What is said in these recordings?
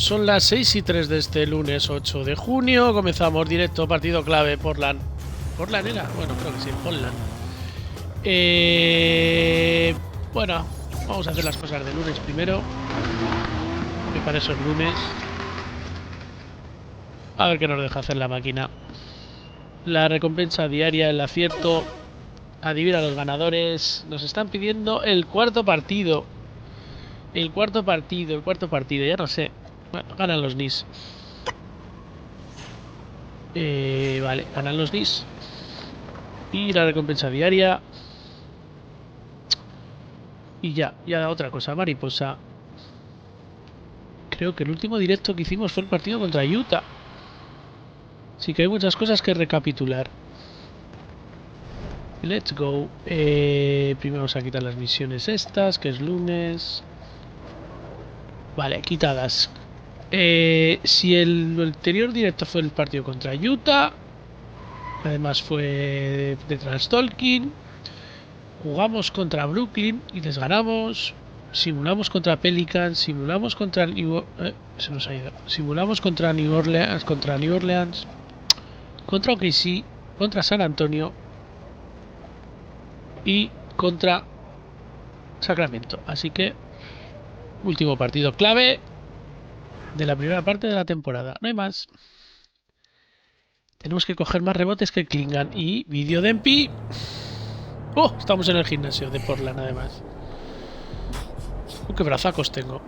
Pues son las 6:03 de este lunes 8 de junio. Comenzamos directo, partido clave, Portland. ¿Portland era? Bueno, creo que sí, Portland. Bueno, vamos a hacer las cosas de lunes primero. Que para eso es lunes. A ver qué nos deja hacer la máquina. La recompensa diaria, el acierto. Adivina los ganadores. Nos están pidiendo el cuarto partido. El cuarto partido, ya no sé. Bueno, ganan los Knicks. Vale, ganan los Knicks. Y la recompensa diaria. Y ya otra cosa, mariposa. Creo que el último directo que hicimos fue el partido contra Utah. Así que hay muchas cosas que recapitular. Let's go. Primero vamos a quitar las misiones estas, que es lunes. Vale, quitadas. Si el anterior directo fue el partido contra Utah, además fue de Trans-Talking, jugamos contra Brooklyn y les ganamos, simulamos contra Pelicans, simulamos contra se nos ha ido. Simulamos contra New Orleans, contra OKC, contra San Antonio y contra Sacramento. Así que último partido clave de la primera parte de la temporada. No hay más. Tenemos que coger más rebotes que Klingan. Y vídeo de MP. Oh, estamos en el gimnasio de Portland además. Qué brazacos tengo.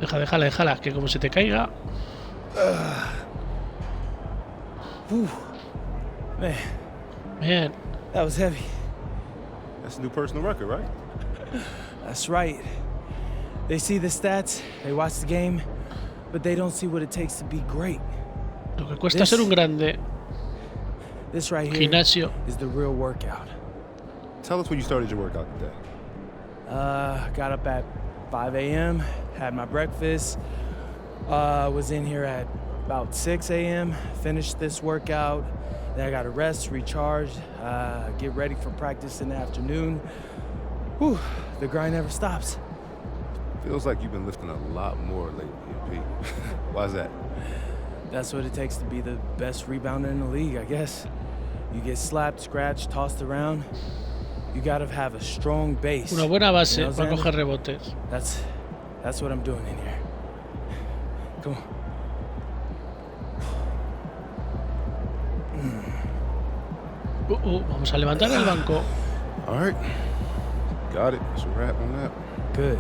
Déjala, que como se te caiga. Man. That was heavy. That's a new personal record, right? That's right. They see the stats, they watch the game, but they don't see what it takes to be great. Lo que cuesta ser un grande. This right here Gimnasio. is the real workout. Tell us when you started your workout today. Got up at 5 a.m., had my breakfast, was in here at about 6 a.m., finished this workout. Then I got to rest, recharge, get ready for practice in the afternoon. Whew, the grind never stops. Feels like you've been lifting a lot more lately, Pete. Why's that? That's what it takes to be the best rebounder in the league, I guess. You get slapped, scratched, tossed around. You gotta have a strong base. Una buena base para coger rebotes. That's what I'm doing in here. Come on. Vamos a levantar el banco. All right. Got it. It's a wrap on that. Good.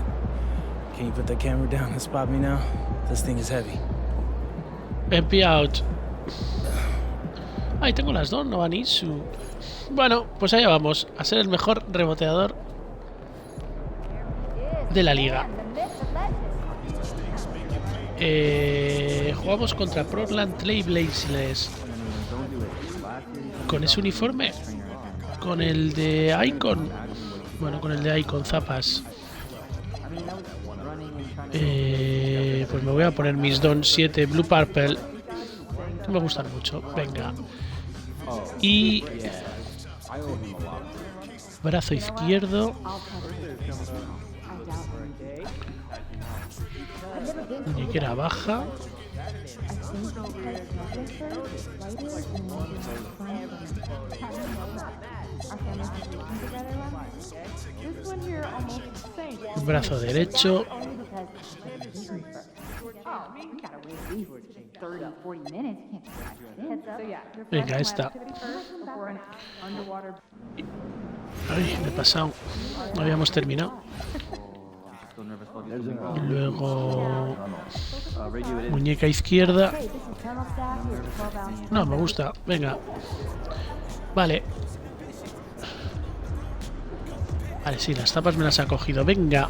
Can you put the camera down and spot me now? This thing is heavy. MP out. Ahí tengo las dos, no van Isu. Bueno, pues allá vamos a ser el mejor reboteador de la liga. Jugamos contra Portland Trail Blazers. Con ese uniforme, con el de Icon, bueno, con el de Icon zapas. Pues me voy a poner mis Don 7 Blue Purple, que me gustan mucho. Venga. Y brazo izquierdo, muñequera baja. Brazo derecho. Venga, esta. Ay, me he pasado. No habíamos terminado. Luego muñeca izquierda. No, me gusta. Venga. Vale. Vale, sí, las tapas me las ha cogido. Venga.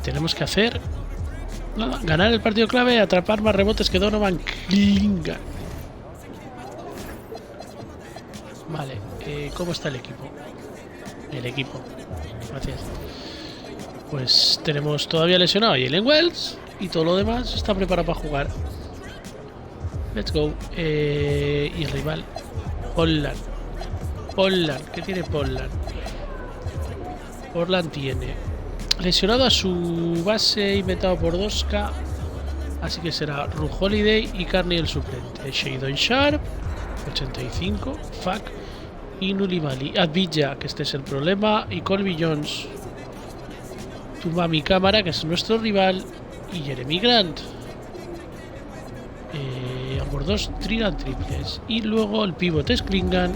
Tenemos que hacer nada, ganar el partido clave, atrapar más rebotes que Donovan Klingan. Vale, ¿cómo está el equipo? El equipo, gracias. Pues tenemos todavía lesionado a Jalen Wells y todo lo demás está preparado para jugar. Let's go. Y el rival, Holland. Portland, ¿qué tiene Portland? Portland tiene lesionado a su base inventado por 2K, así que será Ru Holiday y Carney el suplente. Shadon Sharp, 85, fuck, y Nulimali. Advilla, que este es el problema, y Colby Jones. Tumba mi cámara, que es nuestro rival, y Jeremy Grant. Ambos dos trigan triples. Y luego el pívot es Klingan,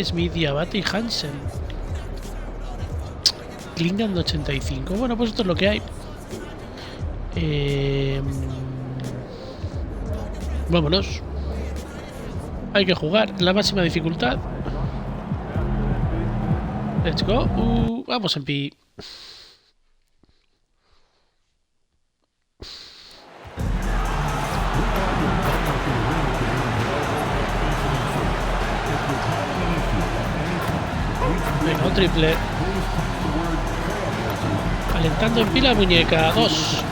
Smith, Abate y Hansen. Klingan de 85. Bueno, pues esto es lo que hay. Vámonos. Hay que jugar en la máxima dificultad. Let's go. Vamos en pi. Venga, un triple. Calentando en pila muñeca. 2.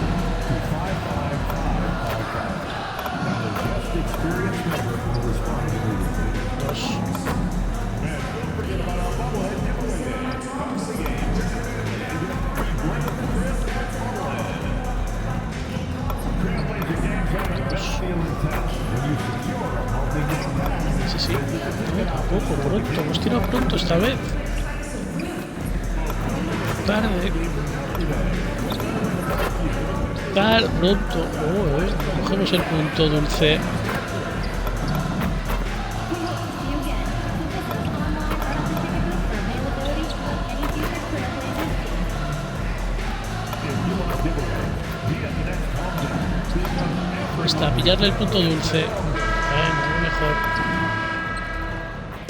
Sí. Tampoco pronto. Hemos tirado pronto esta vez. Tarde. Pronto. Cogemos el punto dulce. Hasta pillarle el punto dulce. Mejor.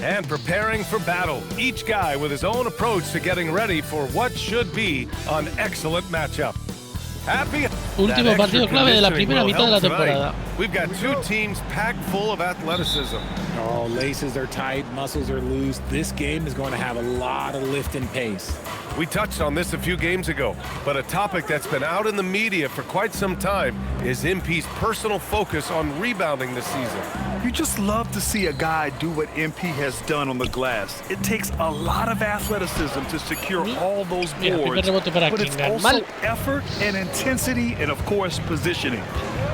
And preparing for battle, each guy with his own approach to getting ready for what should be an excellent matchup. Happy Último partido clave de la primera mitad de la temporada. We've got two teams packed full of athleticism. Oh, laces are tight, muscles are loose. This game is going to have a lot of lift and pace. We touched on this a few games ago, but a topic that's been out in the media for quite some time is MP's personal focus on rebounding this season. You just love to see a guy do what MP has done on the glass. It takes a lot of athleticism to secure all those boards, but it's also effort and intensity and, of course, positioning.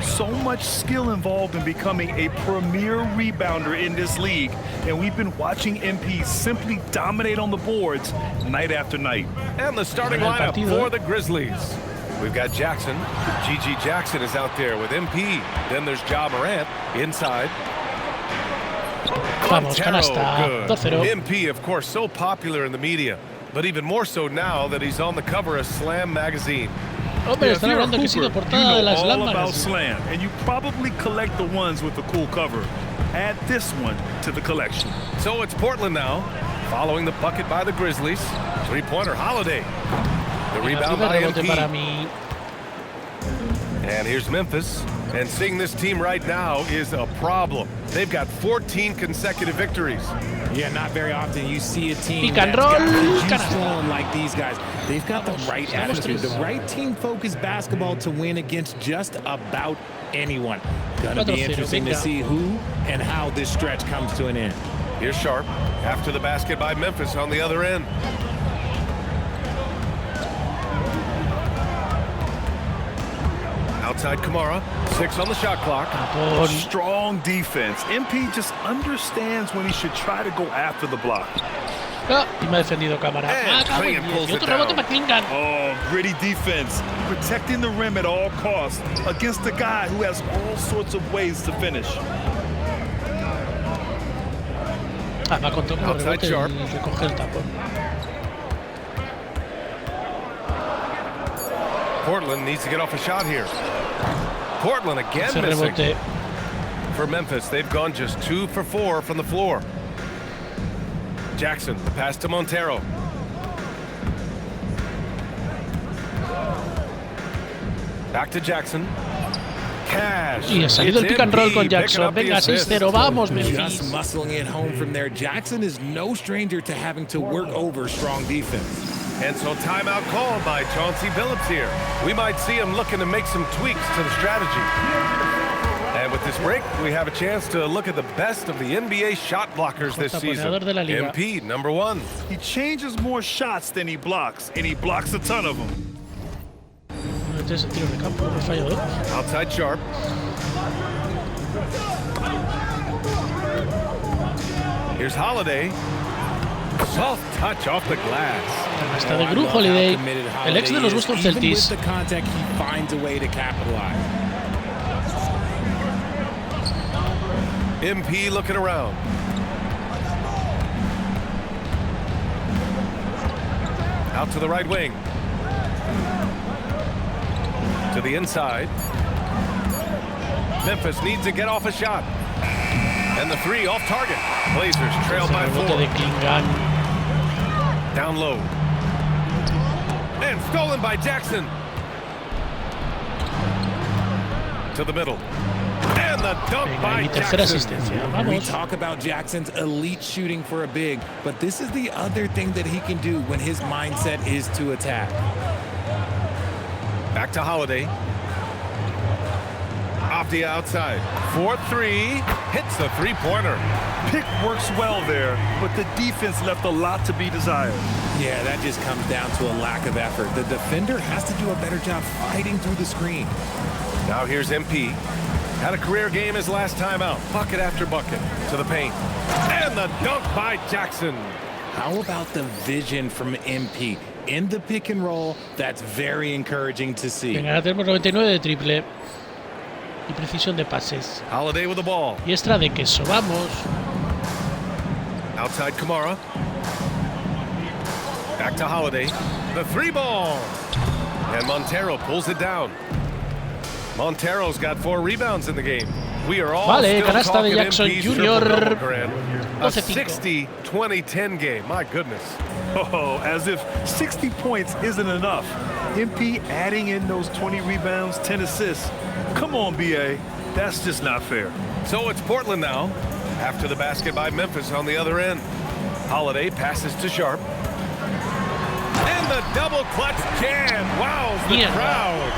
So much skill involved in becoming a premier rebounder in this league, and we've been watching MP simply dominate on the boards night after night. And the starting lineup for the Grizzlies. We've got Jackson. GG Jackson is out there with MP. Then there's Ja Morant inside. Vamos, canasta. 2-0. MP, of course, so popular in the media, but even more so now that he's on the cover of Slam magazine. Hombre, están hablando que ha sido portada de la Slam all about magazine. Slam, and you probably collect the ones with the cool cover. Add this one to the collection. So it's Portland now, following the bucket by the Grizzlies. Three-pointer Holiday. The rebound by MP. And here's Memphis. And seeing this team right now is a problem. They've got 14 consecutive victories. Yeah, not very often you see a team Pick and that's roll, got the juice canasta. flowing like these guys. They've got the right attitude, the right team-focused basketball to win against just about anyone. Gonna be interesting to see who and how this stretch comes to an end. Here's Sharp after the basket by Memphis on the other end. Outside Kamara, 6 on the shot clock. Strong defense. MP just understands when he should try to go after the block. Y me ha defendido cámara. Klingan Y otro rebote para Klingan. Oh, gritty defense. Protecting the rim at all costs against a guy who has all sorts of ways to finish. Va con todo el rebote y recoge el tapón. Portland needs to get off a shot here. Portland again missing. For Memphis, they've gone just 2 for 4 from the floor. Jackson, the pass to Montero. Back to Jackson. Cash. Y ha salido el pick and roll con Jackson. Venga, 6-0. Vamos, Just Memphis. muscling it home from there. Jackson is no stranger to having to work over strong defense. And so timeout called by Chauncey Billups here. We might see him looking to make some tweaks to the strategy. And with this break, we have a chance to look at the best of the NBA shot blockers this season. MP, number 1. He changes more shots than he blocks, and he blocks a ton of them. Outside Sharp. Here's Holiday. Soft touch off the glass. Está de Gru Holiday, el ex de los Boston Celtics. The contact, he finds a way to capitalize. MP looking around. Out to the right wing. To the inside. Memphis needs to get off a shot. And the 3 off target. Blazers trail by 4. Down low. And stolen by Jackson. To the middle. And the dunk by Jackson. We talk about Jackson's elite shooting for a big, but this is the other thing that he can do when his mindset is to attack. Back to Holiday. Off the outside. 4-3. Hits the 3-pointer. Pick works well there, but the defense left a lot to be desired. Yeah, that just comes down to a lack of effort. The defender has to do a better job fighting through the screen. Now here's MP. Had a career game his last time out. Bucket after bucket. To the paint. And the dunk by Jackson. How about the vision from MP? In the pick and roll, that's very encouraging to see. Venga, tenemos 99 de triple. Y precisión de pases. Holiday with the ball. Y extra de queso, vamos. Outside Kamara. Back to Holiday. The 3-ball. And Montero pulls it down. Montero's got 4 rebounds in the game. We are all vale, still canasta de Jackson MP's Jr. A 60-20-10 game. My goodness. Oh, as if 60 points isn't enough. MP adding in those 20 rebounds, 10 assists. Come on, BA. That's just not fair. So it's Portland now. After the basket by Memphis on the other end. Holiday passes to Sharp. And the double clutch jam. Wows the crowd.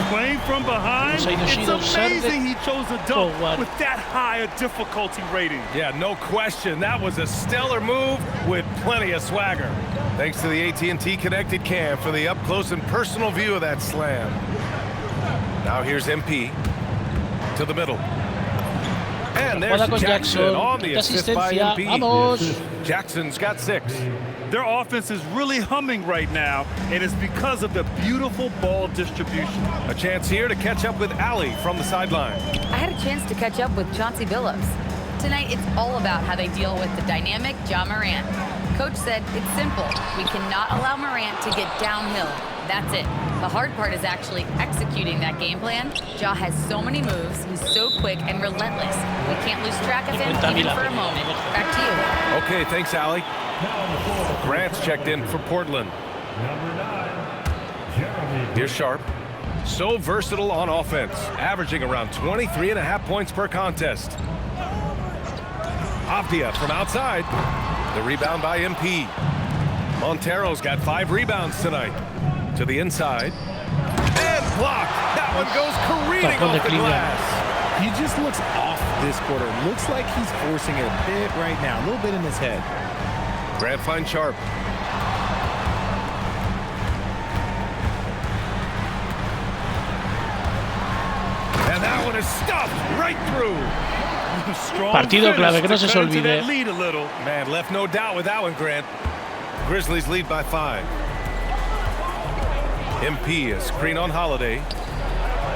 Playing from behind, it's amazing he chose a dunk with that high a difficulty rating. Yeah, no question. That was a stellar move with plenty of swagger. Thanks to the AT&T Connected Cam for the up-close and personal view of that slam. Now here's MP to the middle. And there's Jackson on the assist by MP. Jackson's got 6. Their offense is really humming right now, and it's because of the beautiful ball distribution. A chance here to catch up with Allie from the sideline. I had a chance to catch up with Chauncey Billups. Tonight, it's all about how they deal with the dynamic Ja Morant. Coach said it's simple. We cannot allow Morant to get downhill. That's it. The hard part is actually executing that game plan. Ja has so many moves. He's so quick and relentless. We can't lose track of him even for a moment. Back to you. Okay, thanks, Allie. Grant's checked in for Portland. Here's Sharp. So versatile on offense, averaging around 23.5 points per contest. Avdia from outside. The rebound by MP. Montero's got 5 rebounds tonight. To the inside. And blocked. That one goes careening off the glass. He just looks off this quarter. Looks like he's forcing it a bit right now. A little bit in his head. Grant finds Sharp. And that one is stuffed right through. Partido clave, que no se olvide. Man, left no doubt with that one, Grant. Grizzlies lead by 5. MP a screen on Holiday.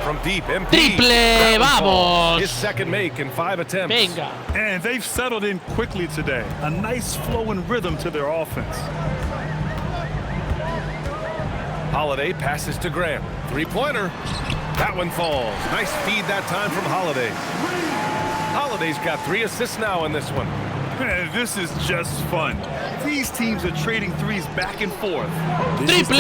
From deep, MP. Triple, vamos. His second make in 5 attempts. Venga. And they've settled in quickly today. A nice flow and rhythm to their offense. Holiday passes to Grant. 3-pointer. That one falls. Nice feed that time from Holiday. Holiday's got 3 assists now in this one. Man, this is just fun. These teams are trading threes back and forth. Triple,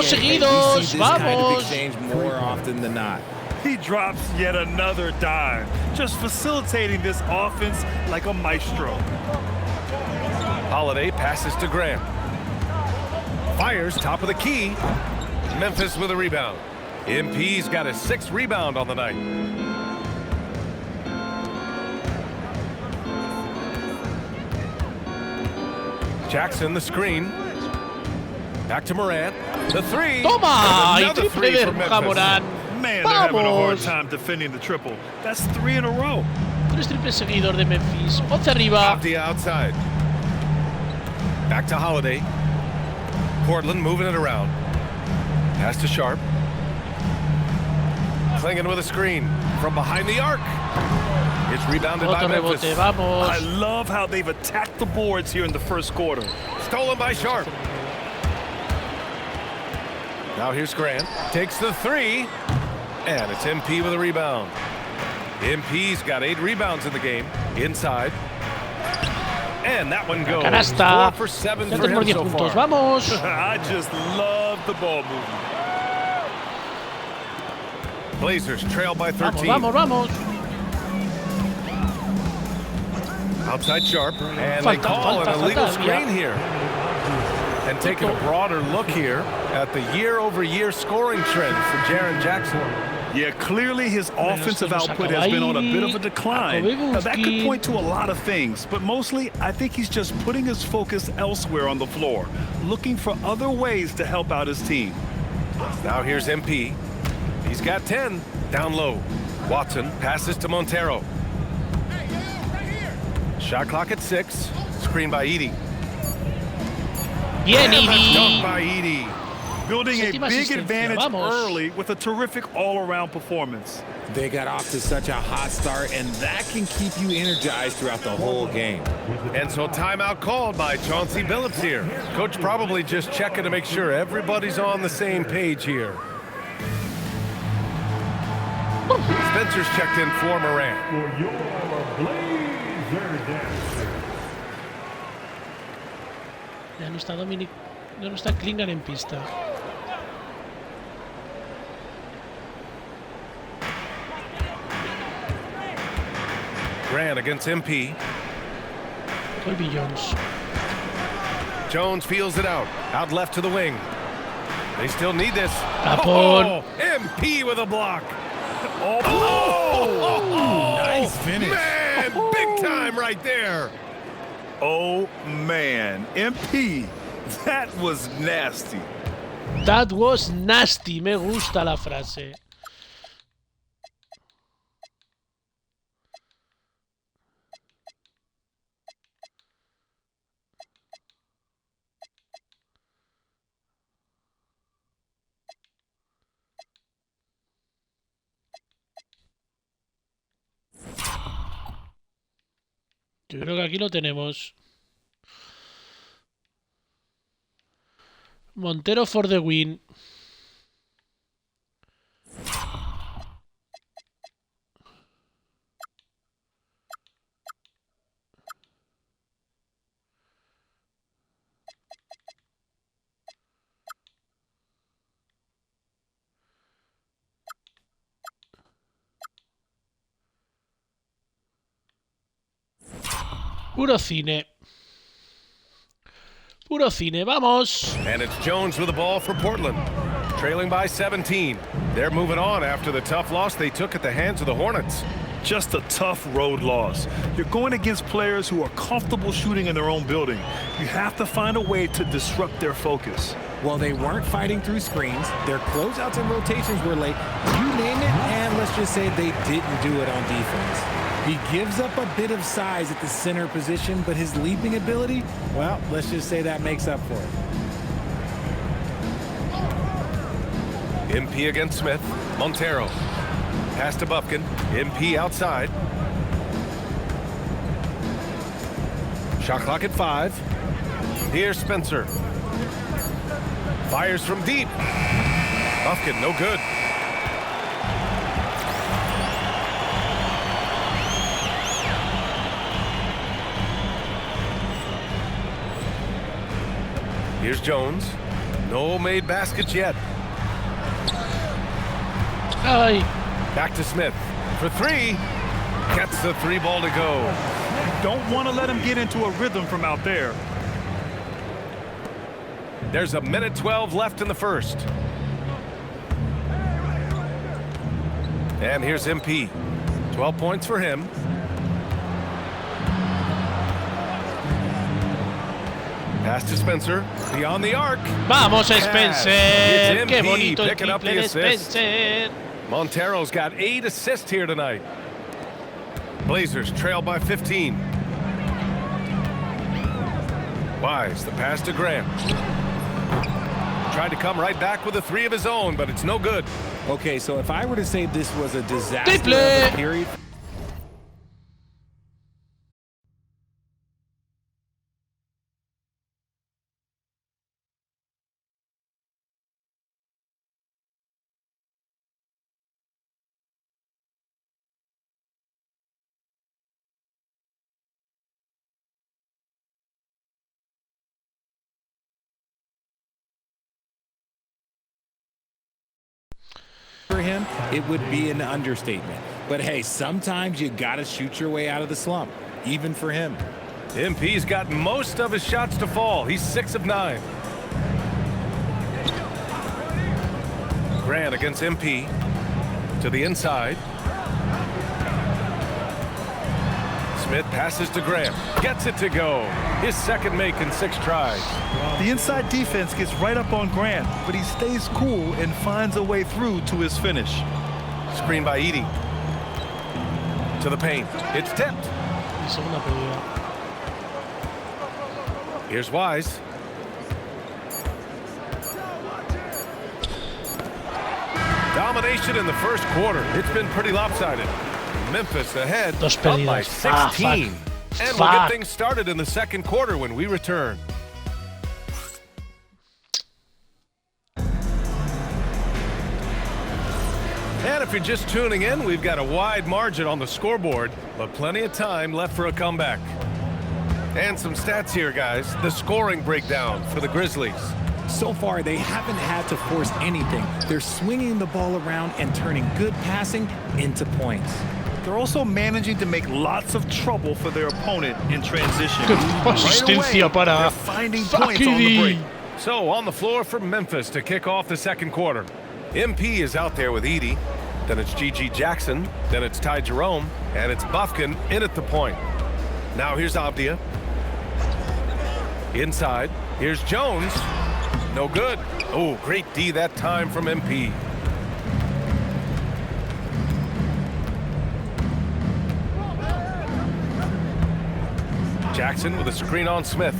2 seguidos, vamos. Exchange more often than not. He drops yet another dime, just facilitating this offense like a maestro. Holiday passes to Grant. Fires top of the key. Memphis with a rebound. MP's got a 6th rebound on the night. Jackson, the screen. Back to Morant. The three. ¡Toma! Y Another triple three de for Memphis. Morant. Man, they're having a hard Vamos. time defending the triple. That's 3 in a row. 3 triples seguidos de Memphis. 11 arriba. Off the outside. Back to Holiday. Portland moving it around. Pass to Sharp. Clinging with a screen from behind the arc. It's rebounded by Otro Memphis. rebote, vamos. I love how they've attacked the boards here in the first quarter. Stolen by Sharp. Now here's Grant. Takes the three. And it's MP with a rebound. MP's got 8 rebounds in the game. Inside. And that one goes. Canasta. 4 for 7 Ya for tenemos him 10 so puntos. far. Vamos. I just love the ball movement. Blazers trail by 13. Vamos, vamos, vamos. Outside Sharp. And Falta, they call falta, an illegal falta, screen here. And taking a broader look here at the year-over-year scoring trend for Jaren Jackson. Yeah, clearly his offensive output has been on a bit of a decline. Now, that could point to a lot of things, but mostly I think he's just putting his focus elsewhere on the floor, looking for other ways to help out his team. Now here's MP. He's got 10. Down low. Watson passes to Montero. Shot clock at 6. Screen by Edey. Bien, Dunk Edey. by Edey. Building a Séptima big asistencia, advantage vamos. early with a terrific all-around performance. They got off to such a hot start, and that can keep you energized throughout the whole game. And so timeout called by Chauncey Billups here. Coach probably just checking to make sure everybody's on the same page here. Spencer's checked in for Morant. Ya no está Dominic. Ya no está Klingan en pista. Grant against MP. Colby Jones. Jones feels it out. Out left to the wing. They still need this. Tapón. MP with a block. Nice finish. Man, big time right there. Oh, man. MP, that was nasty. That was nasty. Me gusta la frase. Yo creo que aquí lo tenemos. Montero for the win. Puro cine. Puro cine, vamos. And it's Jones with the ball for Portland. Trailing by 17. They're moving on after the tough loss they took at the hands of the Hornets. Just a tough road loss. You're going against players who are comfortable shooting in their own building. You have to find a way to disrupt their focus. Well, they weren't fighting through screens. Their closeouts and rotations were late. You name it, and let's just say they didn't do it on defense. He gives up a bit of size at the center position, but his leaping ability, well, let's just say that makes up for it. MP against Smith. Montero. Pass to Bufkin. MP outside. Shot clock at 5. Here's Spencer. Fires from deep. Bufkin, no good. Here's Jones. No made baskets yet. Ay. Back to Smith. For 3. Gets the 3 ball to go. Don't want to let him get into a rhythm from out there. There's a minute 12 left in the first. And here's MP. 12 points for him. Pass to Spencer. Beyond the arc. Vamos, Spencer. It's Qué MP bonito el picking up triple the de assist. Spencer. Montero's got 8 assists here tonight. Blazers trail by 15. Wise, the pass to Graham. Tried to come right back with a 3 of his own, but it's no good. Okay, so if I were to say this was a disaster of Triple. a period. For him, it would be an understatement. But hey, sometimes you gotta shoot your way out of the slump, even for him. MP's got most of his shots to fall. He's 6 of 9. Grant against MP to the inside. Smith passes to Graham. Gets it to go. His second make in 6 tries. The inside defense gets right up on Grant, but he stays cool and finds a way through to his finish. Screen by Edie. To the paint. It's tipped. Segunda pérdida. Here's Wise. Domination in the first quarter. It's been pretty lopsided. Memphis ahead Dos up by pérdidas. 16. Fuck. And we'll get Fuck. things started in the second quarter when we return. And if you're just tuning in, we've got a wide margin on the scoreboard, but plenty of time left for a comeback. And some stats here, guys. The scoring breakdown for the Grizzlies. So far, they haven't had to force anything. They're swinging the ball around and turning good passing into points. They're also managing to make lots of trouble for their opponent in transition. Asistencia para they're finding points on the break. So on the floor for Memphis to kick off the second quarter. MP is out there with Edie. Then it's G.G. Jackson. Then it's Ty Jerome. And it's Bufkin in at the point. Now here's Avdia. Inside. Here's Jones. No good. Oh, great D that time from MP. Jackson with a screen on Smith.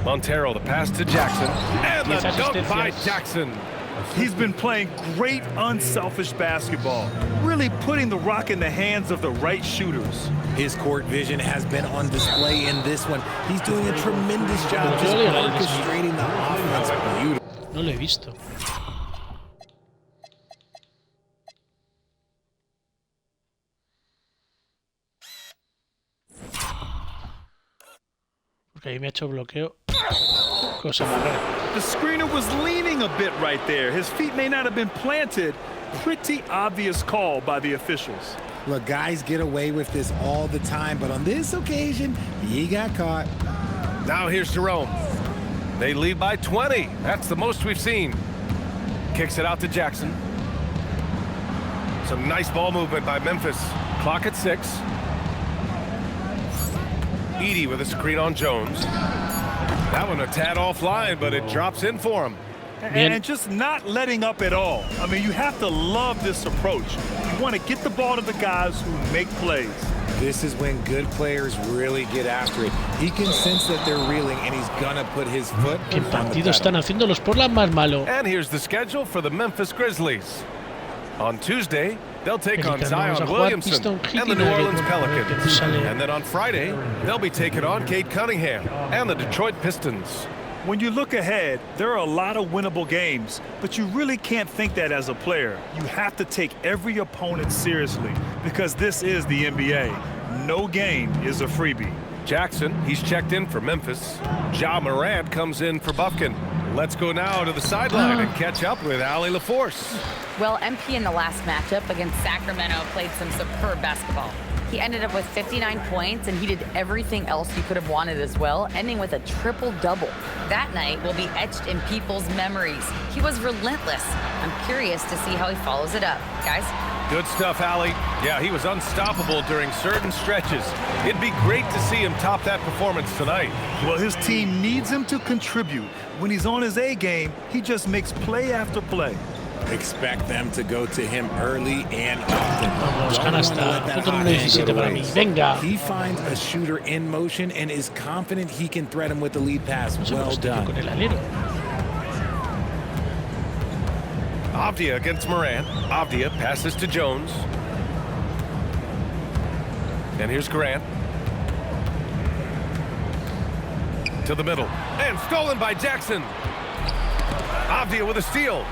Montero, the pass to Jackson. And the dunk by Jackson. He's been playing great unselfish basketball, really putting the rock in the hands of the right shooters. His court vision has been on display in this one. He's doing a tremendous job just orchestrating the offense beautifully. No lo he visto. Porque ahí me ha hecho bloqueo. Cosa más rara. The screener was leaning a bit right there. His feet may not have been planted. Pretty obvious call by the officials. Look, guys get away with this all the time, but on this occasion, he got caught. Now here's Jerome. They lead by 20. That's the most we've seen. Kicks it out to Jackson. Some nice ball movement by Memphis. Clock at 6. Edie with a screen on Jones. That one a tad offline, but it drops in for him. And just not letting up at all. I mean, you have to love this approach. You want to get the ball to the guys who make plays. This is when good players really get after it. He can sense that they're reeling, and he's gonna put his foot ¿Qué on the partido pedal. están haciendo los Portland más malo? And here's the schedule for the Memphis Grizzlies. On Tuesday, they'll take on Vamos a Zion jugar Williamson Piston Heat and the y New Nuggets, Orleans que Pelicans. nos sale. And then on Friday, they'll be taking on Cade Cunningham and the Detroit Pistons. When you look ahead, there are a lot of winnable games, but you really can't think that as a player. You have to take every opponent seriously because this is the NBA. No game is a freebie. Jackson, he's checked in for Memphis. Ja Morant comes in for Bufkin. Let's go now to the sideline and catch up with Allie LaForce. Well, MP in the last matchup against Sacramento played some superb basketball. He ended up with 59 points, and he did everything else he could have wanted as well, ending with a triple-double. That night will be etched in people's memories. He was relentless. I'm curious to see how he follows it up. Guys? Good stuff, Allie. Yeah, he was unstoppable during certain stretches. It'd be great to see him top that performance tonight. Well, his team needs him to contribute. When he's on his A game, he just makes play after play. Expect them to go to him early and often. Vamos, canasta. Punto número 17 para mí. Venga. He finds a shooter in motion and is confident he can thread him with the lead pass. Well done. Con el alero. Avdia against Morant. Avdia passes to Jones. And here's Grant. To the middle. And stolen by Jackson. Avdia with a steal.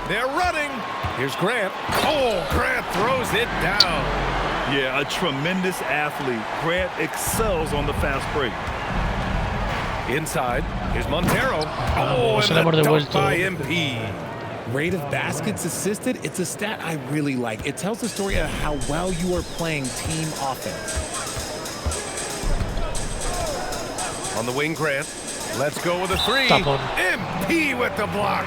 They're running. Here's Grant. Oh, Grant throws it down. Yeah, a tremendous athlete. Grant excels on the fast break. Inside. Here's Montero. Oh, and the dunk by MP. Rate of baskets assisted, it's a stat I really like. It tells the story of how well you are playing team offense. On the wing, Grant. Let's go with a three. MP with the block.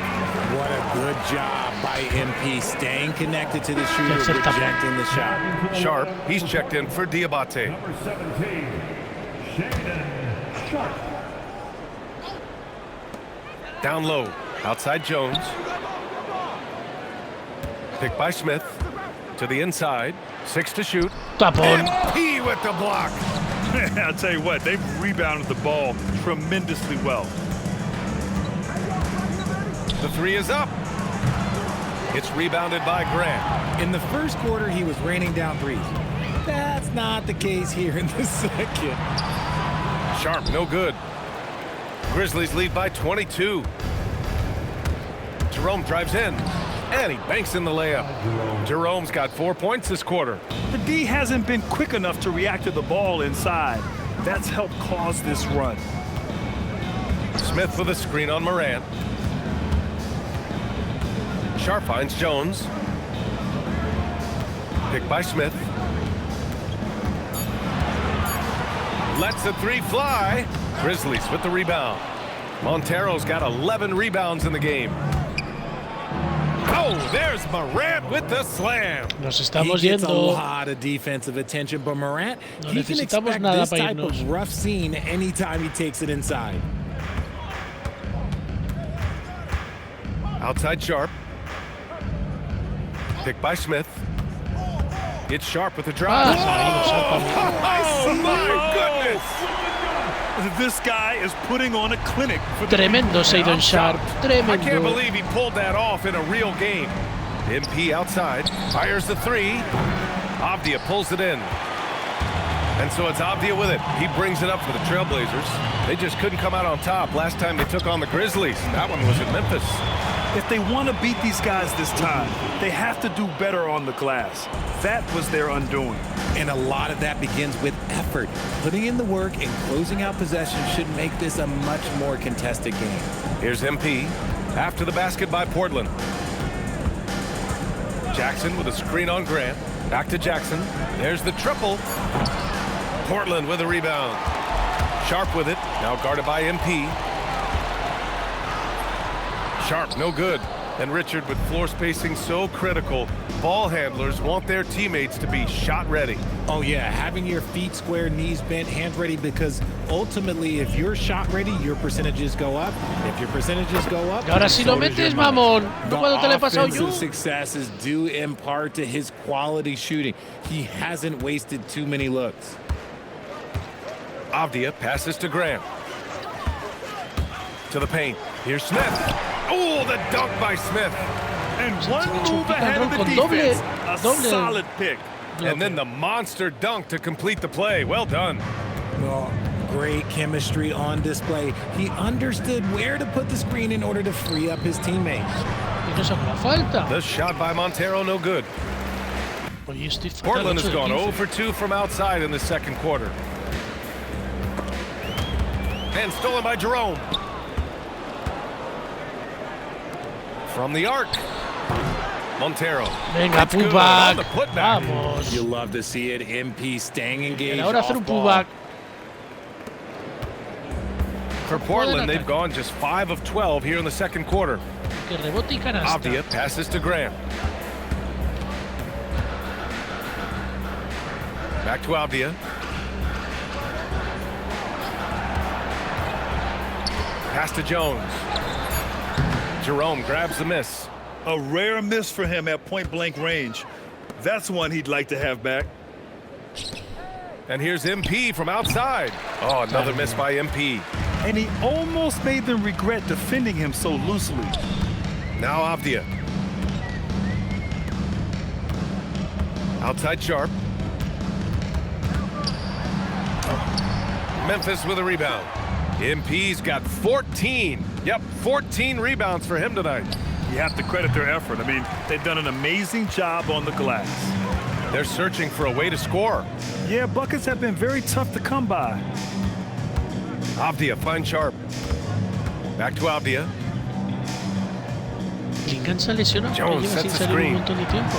What a good job by MP, staying connected to the shooter, rejecting the shot. Sharp, he's checked in for Diabate. Number 17, Shaedon Sharp. Down low, outside Jones. Picked by Smith. To the inside, 6 to shoot. Tapón. MP with the block. I'll tell you what, they've rebounded the ball tremendously well. The three is up. It's rebounded by Grant. In the first quarter, he was raining down threes. That's not the case here in the second. Sharp, no good. Grizzlies lead by 22. Jerome drives in, and he banks in the layup. Jerome's got 4 points this quarter. The D hasn't been quick enough to react to the ball inside. That's helped cause this run. Smith with a screen on Morant. Sharp finds Jones. Picked by Smith. Lets the three fly. Grizzlies with the rebound. Montero's got 11 rebounds in the game. Oh, there's Morant with the slam. Nos estamos He gets a yendo. lot of defensive attention, but Morant, No he can necesitamos expect nada this para type irnos. of rough scene anytime he takes it inside. Outside Sharp. Picked by Smith. It's Sharp with the drive. Oh, my goodness! This guy is putting on a clinic for the Tremendo Shaedon Sharp. I can't Tremendo. believe he pulled that off in a real game. MP outside, fires the three. Avdia pulls it in. And so it's Avdia with it. He brings it up for the Trailblazers. They just couldn't come out on top last time they took on the Grizzlies. That one was in Memphis. If they want to beat these guys this time, they have to do better on the glass. That was their undoing. And a lot of that begins with effort. Putting in the work and closing out possessions should make this a much more contested game. Here's MP after the basket by Portland. Jackson with a screen on Grant. Back to Jackson. There's the triple. Portland with a rebound. Sharp with it. Now guarded by MP. Sharp, no good. And Richard, with floor spacing so critical, ball handlers want their teammates to be shot ready. Oh yeah, having your feet square, knees bent, hands ready, because ultimately if you're shot ready, your percentages go up. If your percentages go up, Y ahora si lo metes, mamón. ¿No cuando te le he pasado yo? offensive success is due in part to his quality shooting. He hasn't wasted too many looks. Avdia passes to Grant. To the paint. Here's Smith. Oh, the dunk by Smith. And one move ahead of the defense. A solid pick. And then the monster dunk to complete the play. Well done. Well, great chemistry on display. He understood where to put the screen in order to free up his teammates. Y no sacó la falta. The shot by Montero, no good. Oye, estoy fatal, Portland 8 has de gone 0 15. for 2 from outside in the second quarter. And stolen by Jerome. From the arc. Montero. Venga, That's good on the putback. putback. Vamos. You love to see it. MP staying engaged. Y ahora hacer un off ball. putback. For Portland, they've gone just 5 of 12 here in the second quarter. Que rebote y canasta. Avdia passes to Grant. Back to Avdia. Pass to Jones. Jerome grabs the miss. A rare miss for him at point-blank range. That's one he'd like to have back. And here's MP from outside. Oh, another miss by MP. And he almost made them regret defending him so loosely. Now Avdia. Outside Sharp. Memphis with a rebound. MP's got 14. Yep, 14 rebounds for him tonight. You have to credit their effort. I mean, they've done an amazing job on the glass. They're searching for a way to score. Yeah, buckets have been very tough to come by. Avdia finds Sharp. Back to Avdia. Lincoln se lesionó. Jones Lleva sin sets the salir un screen. montón de tiempo.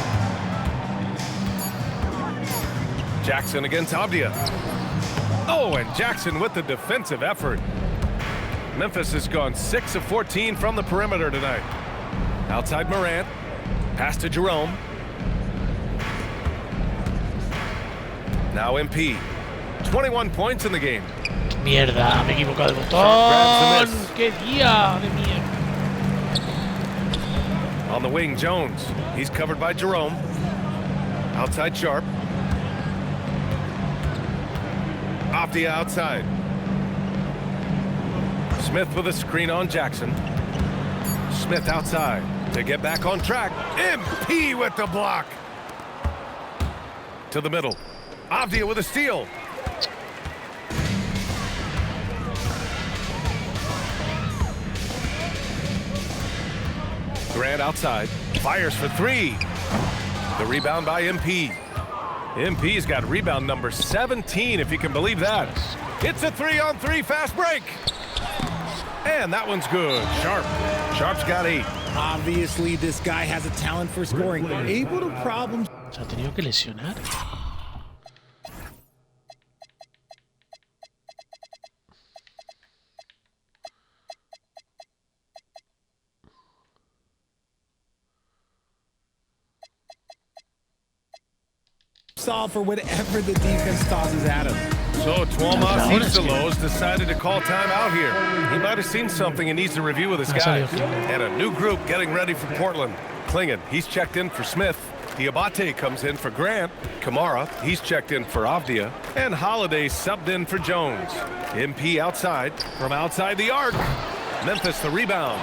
Jackson against Avdia. Oh, and Jackson with the defensive effort. Memphis has gone 6 of 14 from the perimeter tonight. Outside Morant. Pass to Jerome. Now MP. 21 points in the game. Mierda, me he equivocado de Grabs botón. the miss. ¡Qué día de mierda! On the wing, Jones. He's covered by Jerome. Outside Sharp. Avdia outside. Smith with a screen on Jackson. Smith outside to get back on track. MP with the block. To the middle. Avdia with a steal. Grant outside. Fires for three. The rebound by MP. MP's got rebound number 17, if you can believe that. It's a 3-on-3 fast break. And that one's good. Sharp. Sharp's got 8. Obviously, this guy has a talent for scoring. Able to problem. Se ha tenido que lesionar. Solve for whatever the defense tosses at him. So Tuomas Isolos decided to call time out here. He might have seen something and needs to review with his guys. And a new group getting ready for Portland. Klingon, he's checked in for Smith. Diabate comes in for Grant. Kamara, he's checked in for Avdia. And Holiday subbed in for Jones. MP outside, from outside the arc. Memphis the rebound.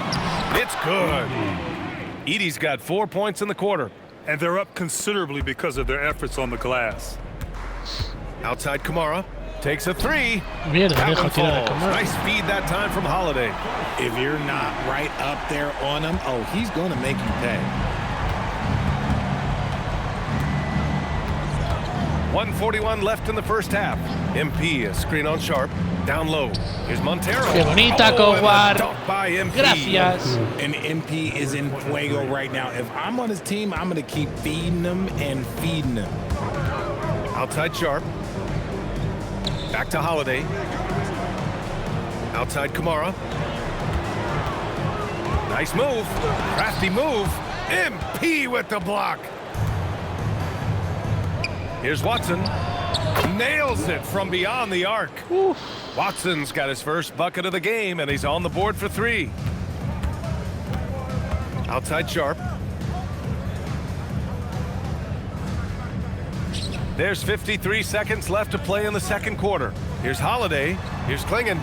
It's good. Edey's got 4 points in the quarter. And they're up considerably because of their efforts on the glass. Outside Kamara. Takes a three. Mierda, That deja one tirar a falls. Kamara. Nice feed that time from Holiday. If you're not right up there on him, oh, he's going to make you pay. 1:41 left in the first half. MP, a screen on Sharp. Down low. Here's Montero. Qué bonita, Oh, and a Cobar. dunk by MP. Gracias. And MP is in fuego right now. If I'm on his team, I'm going to keep feeding him and feeding him. Outside Sharp. Back to Holiday. Outside Kamara. Nice move. Crafty move. MP with the block. Here's Watson. Nails it from beyond the arc. Uf. Watson's got his first bucket of the game, and he's on the board for 3. Outside Sharp. There's 53 seconds left to play in the second quarter. Here's Holiday. Here's Klingon.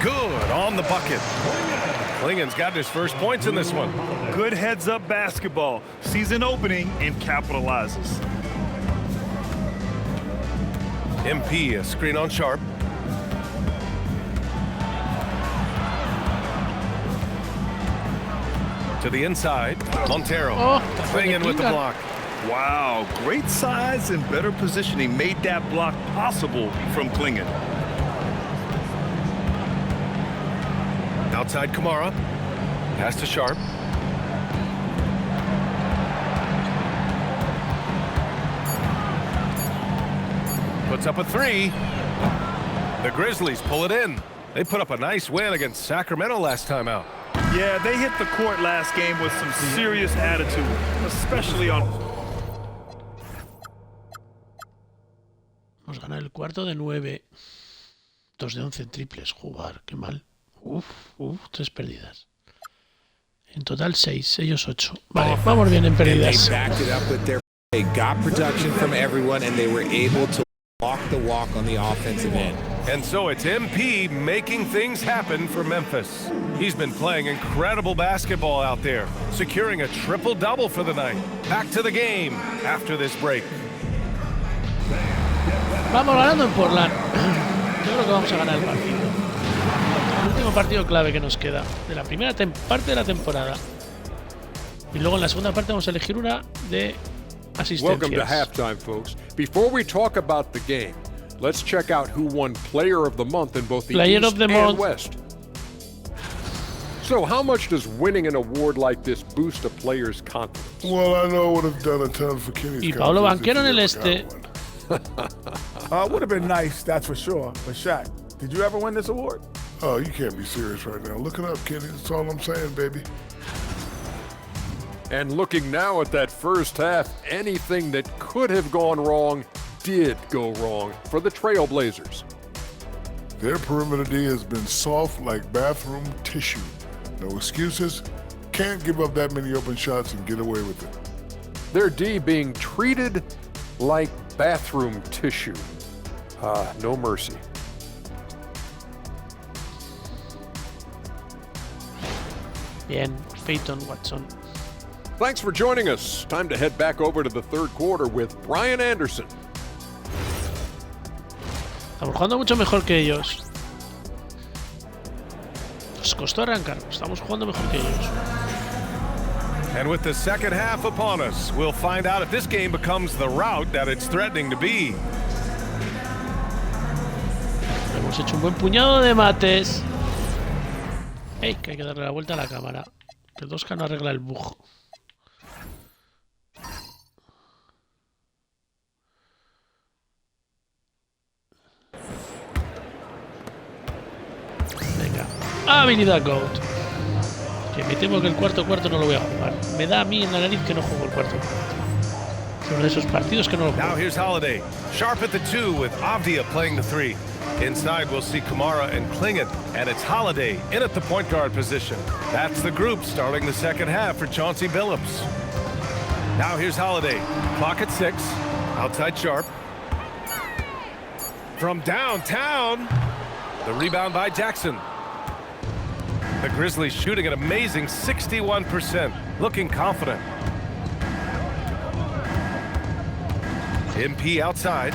Good on the bucket. Klingon's got his first points in this one. Good heads-up basketball. Season opening and capitalizes. MP, a screen on Sharp. To the inside. Montero. Oh, Klingon with the block. Wow, great size and better positioning made that block possible from Klingon. Outside Kamara. Pass to Sharp. Puts up a 3. The Grizzlies pull it in. They put up a nice win against Sacramento last time out. Yeah, they hit the court last game with some serious attitude, especially on... Hemos ganado el cuarto de 9. 2 de 11 en triples. Jugar, qué mal. 3 pérdidas. En total 6, ellos 8. Vale, vamos bien en pérdidas. They got production from everyone and they were able to walk the walk on the offensive end. And so it's MP making things happen for Memphis. He's been playing incredible basketball out there, securing a triple-double for the night. Back to the game after this break. Vamos ganando en Portland. Yo creo que vamos a ganar el partido. El último partido clave que nos queda de la primera parte de la temporada. Y luego en la segunda parte vamos a elegir una de Welcome to halftime, folks. Before we talk about the game, let's check out who won Player of the Month in both the East and West. So, how much does winning an award like this boost a player's confidence? Well, I know it would have done a ton for Kenny's y Pablo Banquero en el este. Would have been nice, that's for sure. But Shaq, did you ever win this award? Oh, you can't be serious right now. Look it up, Kenny. That's all I'm saying, baby. And looking now at that first half, anything that could have gone wrong did go wrong for the Trailblazers. Their perimeter D has been soft like bathroom tissue. No excuses. Can't give up that many open shots and get away with it. Their D being treated like bathroom tissue. No mercy. Bien, Peyton Watson. Thanks for joining us. Time to head back over to the third quarter with Brian Anderson. Estamos jugando mucho mejor que ellos. Nos costó arrancar, estamos jugando mejor que ellos. And with the second half upon us, we'll find out if this game becomes the rout that it's threatening to be. Hemos hecho un buen puñado de mates. Hey, que hay que darle la vuelta a la cámara. Que el 2K no arregla el bug. Venga, habilidad GOAT. Que me temo que el cuarto no lo voy a jugar. Me da a mí en la nariz que no juego el cuarto. Es uno de esos partidos que no lo juego. Now here's Holiday. Sharp at the 2 with Avdia playing the 3. Inside we'll see Kamara and Klingon. And it's Holiday in at the point guard position. That's the group starting the second half for Chauncey Billups. Now here's Holiday. Clock at 6. Outside Sharp. From downtown. The rebound by Jackson. The Grizzlies shooting an amazing 61%, looking confident. MP outside.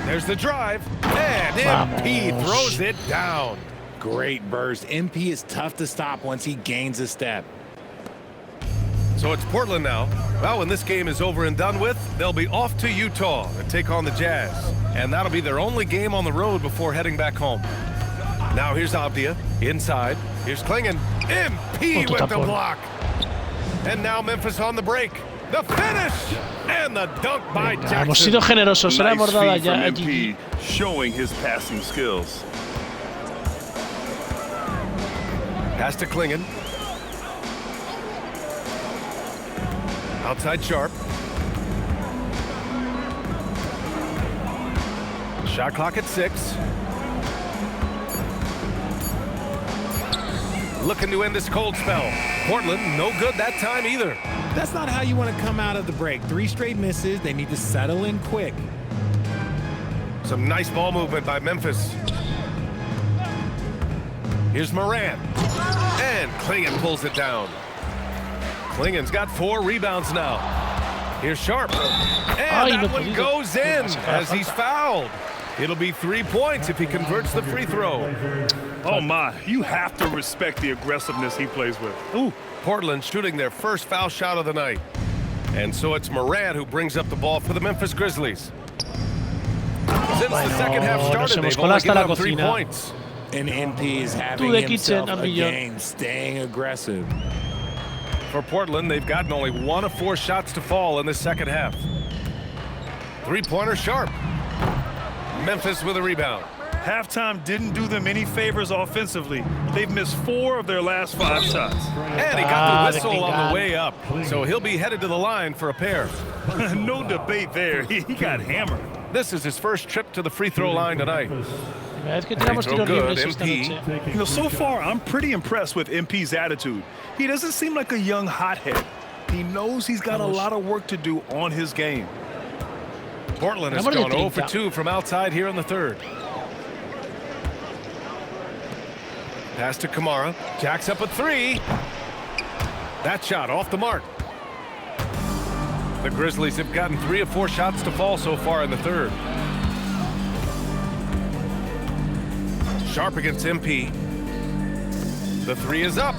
There's the drive, and MP throws it down. Great burst. MP is tough to stop once he gains a step. So it's Portland now. Well, when this game is over and done with, they'll be off to Utah to take on the Jazz. And that'll be their only game on the road before heading back home. Now here's Avdia, inside. Here's Klingon, MP with the block. And now Memphis on the break. The finish! And the dunk by Jackson. Hemos sido generosos, se la hemos dado ya a MP, showing his passing skills. Pass to Klingon. Outside Sharp. Shot clock at 6. Looking to end this cold spell. Portland, no good that time either. That's not how you want to come out of the break. 3 straight misses. They need to settle in quick. Some nice ball movement by Memphis. Here's Morant. And Klingon pulls it down. Klingon's got 4 rebounds now. Here's Sharp. And that one goes in as he's fouled. It'll be 3 points if he converts the free throw. Oh my, you have to respect the aggressiveness he plays with. Ooh, Portland shooting their first foul shot of the night. And so it's Morant who brings up the ball for the Memphis Grizzlies. Since the second half started, they've only given up 3 points. And MP is having himself a game, staying aggressive. For Portland, they've gotten only 1 of 4 shots to fall in the second half. 3-pointer Sharp. Memphis with a rebound. Halftime didn't do them any favors offensively. They've missed 4 of their last 5 shots. And he got the whistle on the way up, so he'll be headed to the line for a pair. No debate there. He got hammered. This is his first trip to the free throw line tonight. Free throw good, MP. So far, I'm pretty impressed with MP's attitude. He doesn't seem like a young hothead. He knows he's got a lot of work to do on his game. Portland has gone 0 for 2 from outside here in the third. Pass to Kamara. Jacks up a 3. That shot off the mark. The Grizzlies have gotten 3 of 4 shots to fall so far in the third. Sharp against MP. The 3 is up.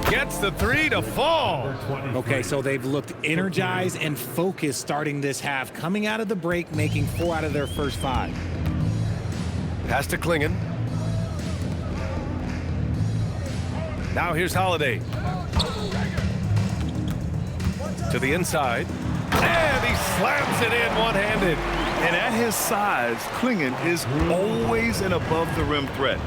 Gets the 3 to fall. Okay, so they've looked energized and focused starting this half, coming out of the break, making 4 out of their first 5. Pass to Klingon. Now here's Holiday. To the inside. And he slams it in one-handed. And at his size, Klingon is always an above-the-rim threat.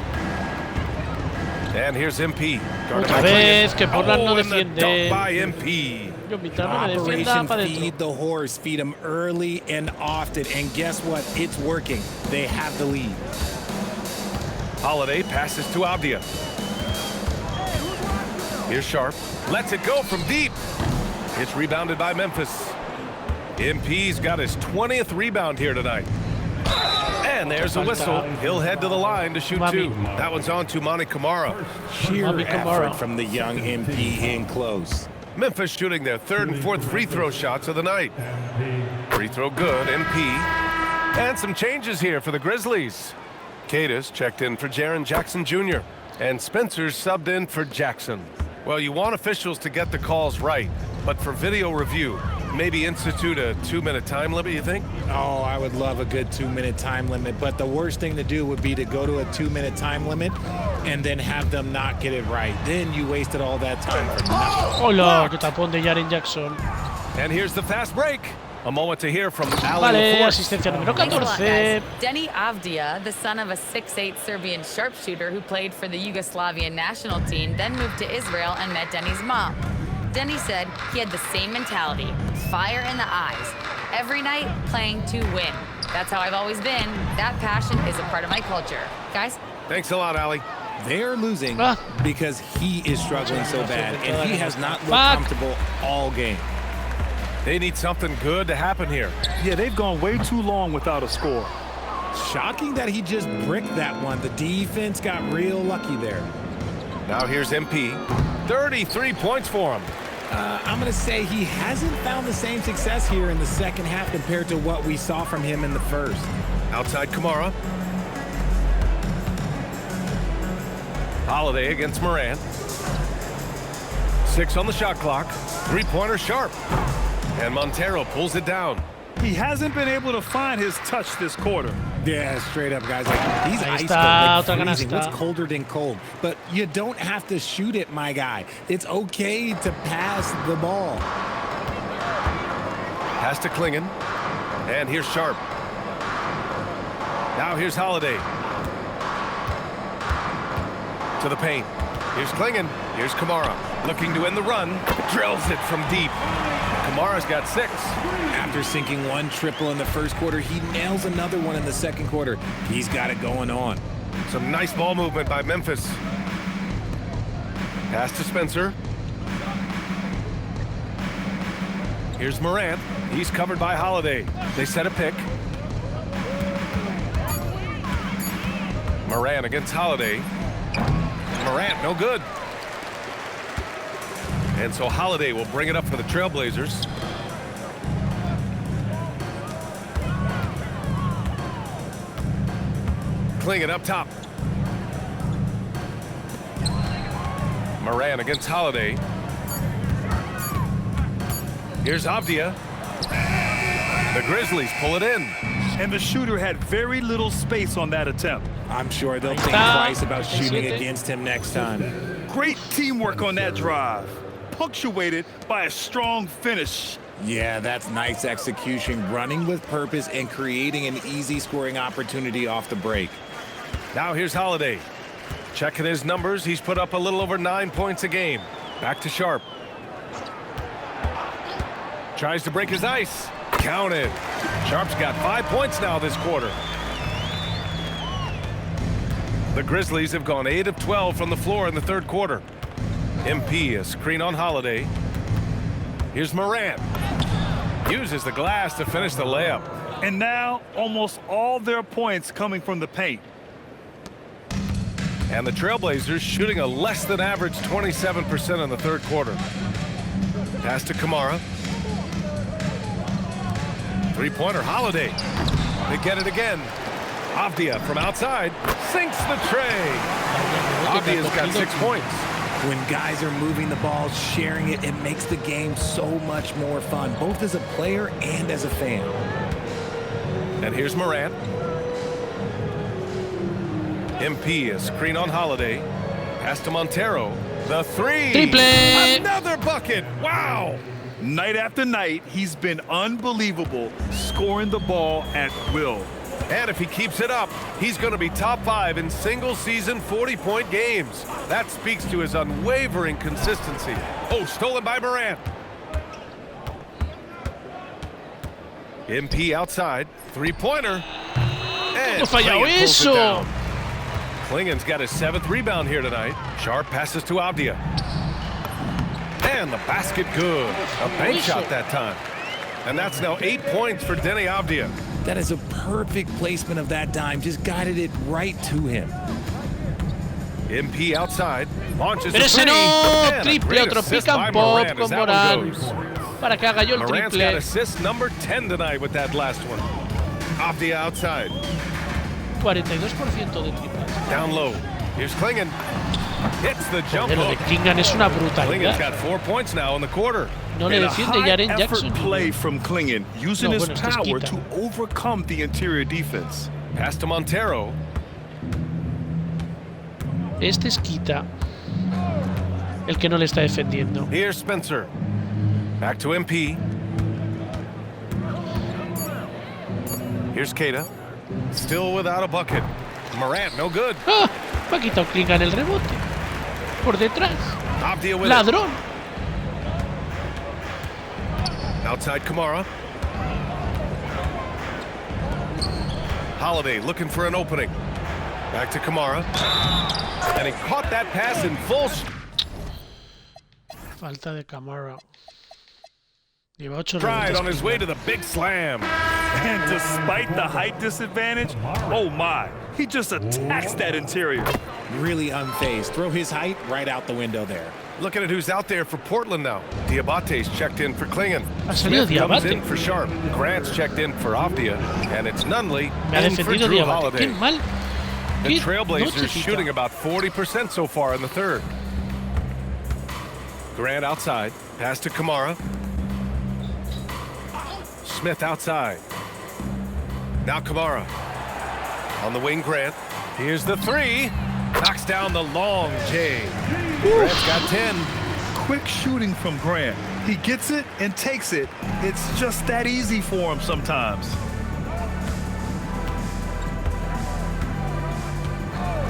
And here's MP. Otra vez que Portland no and the defiende. dunk by MP. Yo, mitad no me defienda Operation para Feed dentro. the Horse. Feed them early and often. And guess what? It's working. They have the lead. Holiday passes to Abdia. Here's Sharp. Lets it go from deep. It's rebounded by Memphis. MP's got his 20th rebound here tonight. And there's a whistle. He'll head to the line to shoot 2. That one's on to Monty Kamara. Sheer effort from the young MP in close. Memphis shooting their 3rd and 4th free throw shots of the night. Free throw good, MP. And some changes here for the Grizzlies. Cadis checked in for Jaren Jackson Jr. And Spencer's subbed in for Jackson. Well, you want officials to get the calls right, but for video review, maybe institute a 2-minute time limit, you think? Oh, I would love a good 2-minute time limit, but the worst thing to do would be to go to a 2-minute time limit and then have them not get it right. Then you wasted all that time for nothing. Hola, que tapón de Jaren Jackson. And here's the fast break. A moment to hear from Ali Vale, LaForce. asistencia número Thanks a lot, 14. guys. Denny Avdia, the son of a 6'8" Serbian sharpshooter who played for the Yugoslavian national team, then moved to Israel and met Denny's mom. Denny said he had the same mentality, fire in the eyes. Every night, playing to win. That's how I've always been. That passion is a part of my culture. Guys? Thanks a lot, Ali. They're losing because he is struggling so bad, and he has not looked comfortable all game. They need something good to happen here. Yeah, they've gone way too long without a score. Shocking that he just bricked that one. The defense got real lucky there. Now here's MP. 33 points for him. I'm going to say he hasn't found the same success here in the second half compared to what we saw from him in the first. Outside Kamara. Holiday against Morant. 6 on the shot clock. 3-pointer Sharp. And Montero pulls it down. He hasn't been able to find his touch this quarter. Yeah, straight up, guys. Like, he's ice cold, like freezing. What's colder than cold? But you don't have to shoot it, my guy. It's okay to pass the ball. Pass to Klingon. And here's Sharp. Now here's Holiday. To the paint. Here's Klingon. Here's Kamara. Looking to end the run. Drills it from deep. Kamara's got 6. After sinking one triple in the first quarter, he nails another one in the second quarter. He's got it going on. Some nice ball movement by Memphis. Pass to Spencer. Here's Morant. He's covered by Holiday. They set a pick. Morant against Holiday. Morant, no good. And so Holiday will bring it up for the Trailblazers. Klingon up top. Morant against Holiday. Here's Avdia. The Grizzlies pull it in. And the shooter had very little space on that attempt. I'm sure they'll think twice about shooting against him next time. Great teamwork on that drive, punctuated by a strong finish. Yeah, that's nice execution, running with purpose and creating an easy scoring opportunity off the break. Now here's Holiday. Checking his numbers, he's put up a little over 9 points a game. Back to Sharp. Tries to break his ice. Counted. Sharp's got 5 points now this quarter. The Grizzlies have gone 8 of 12 from the floor in the third quarter. MP, a screen on Holiday. Here's Morant. Uses the glass to finish the layup. And now almost all their points coming from the paint. And the Trailblazers shooting a less than average 27% in the third quarter. Pass to Kamara. Three-pointer, Holiday. They get it again. Avdia from outside sinks the tray. Avdia's got 6 points. When guys are moving the ball, sharing it, it makes the game so much more fun, both as a player and as a fan. And here's Morant. MP, a screen on Holiday. Pass to Montero. The three. Triple. Another bucket. Wow. Night after night, he's been unbelievable, scoring the ball at will. And if he keeps it up, he's going to be top 5 in single-season 40-point games. That speaks to his unwavering consistency. Oh, stolen by Morant. MP outside. Three-pointer. And Klingan pulls it down. Klingan's got his 7th rebound here tonight. Sharp passes to Avdia. And the basket good. A bank shot that time. And that's now 8 points for Denny Avdia. That is a perfect placement of that dime. Just guided it right to him. MP outside. Launches Pero ese no, and triple, otro pick and pop con Morant. Para que haga yo el Morant's triple. got assist number 10 tonight with that last one. Avdia outside. 42% de triples. Down low. Here's Klingan. Hits the jump Lo de hook. Klingan es una Klingan's brutalidad. got 4 points now in the quarter. No le And a defiende Jaren high-effort Jackson. play from Klingan, using No, his bueno, este es power quita. to overcome the interior defense. Pass to Montero. Este es Quita. El que no le está defendiendo. Here's Spencer. Back to MP. Here's Keita. Still without a bucket. Morant, no good. ¡Ah! Va a quitar Klingan el rebote. Por detrás. Avdia with Ladrón. it. Outside Kamara. Holiday looking for an opening. Back to Kamara. And he caught that pass in full. Falta de Kamara. Lleva 8 Stride rebotes. on his way to the big slam. And despite the height disadvantage, oh my, he just attacks that interior. Really unfazed. Throw his height right out the window there. Looking at who's out there for Portland now. Diabate's checked in for Klingan. Ha salido Smith comes Diabate. in for Sharp. Grant's checked in for Avdia. And it's Nunley Me ha in for defendido Drew Diabate. Holiday. Qué mal. The Qué Trailblazers noche, shooting Quita. about 40% so far in the third. Grant outside. Pass to Kamara. Smith outside. Now Kamara. On the wing, Grant. Here's the three. Knocks down the long J. Grant's got 10. Quick shooting from Grant. He gets it and takes it. It's just that easy for him sometimes.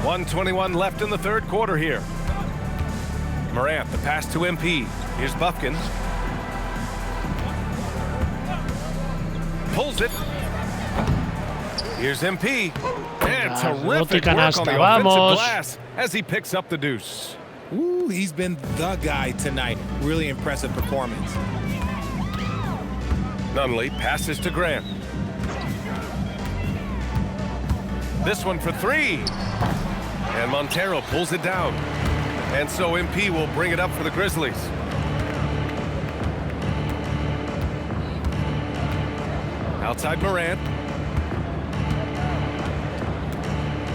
1:21 left in the third quarter here. Morant, the pass to MP. Here's Bufkin. Pulls it. Here's MP. And terrific work on the offensive glass as he picks up the deuce. Ooh, he's been the guy tonight. Really impressive performance. Nunley passes to Grant. This one for three. And Montero pulls it down. And so MP will bring it up for the Grizzlies. Outside Morant.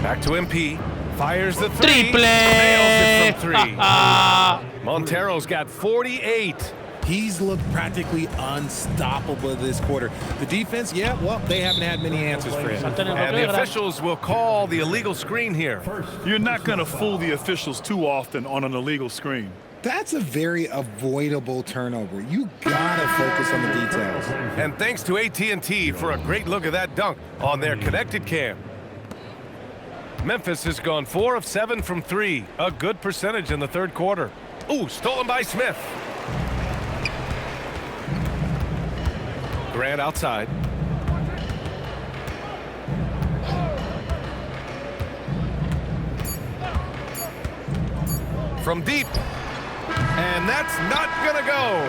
Back to MP. Fires the three. Triple. Nails it from three. Montero's got 48. He's looked practically unstoppable this quarter. The defense, yeah, well, they haven't had many answers for him. And the officials will call the illegal screen here. You're not going to fool the officials too often on an illegal screen. That's a very avoidable turnover. You gotta focus on the details. And thanks to AT&T for a great look at that dunk on their connected cam. Memphis has gone 4 of 7 from 3. A good percentage in the third quarter. Ooh, stolen by Smith. Grant outside. from deep. And that's not gonna go.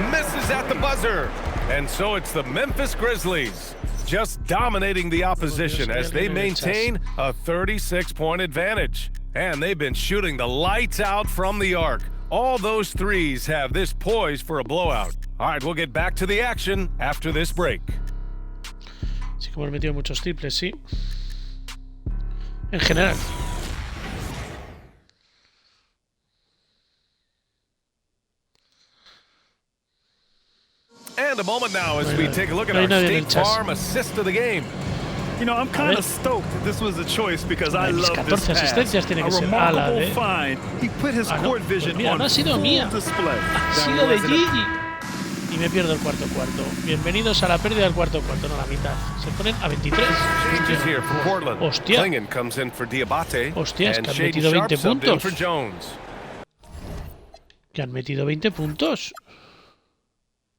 Misses at the buzzer. And so it's the Memphis Grizzlies just dominating the opposition as they maintain a 36-point advantage. And they've been shooting the lights out from the arc. All those threes have this poised for a blowout. All right, we'll get back to the action after this break. Sí que hemos metido muchos triples, sí. En general. And a moment now as we take a look at our State Farm assist of the game. You know, I'm kind of stoked that this was a choice because I love this pass. A remarkable find. He put his court vision on full display. Ha sido de Gigi. Y me pierdo el cuarto. Bienvenidos a la pérdida del cuarto, no la mitad. Se ponen a 23. Changes here for Portland. Hostia. Klingon comes in for Diabate. Hostias, and que han metido 20 puntos. For Jones. Que han metido 20 puntos.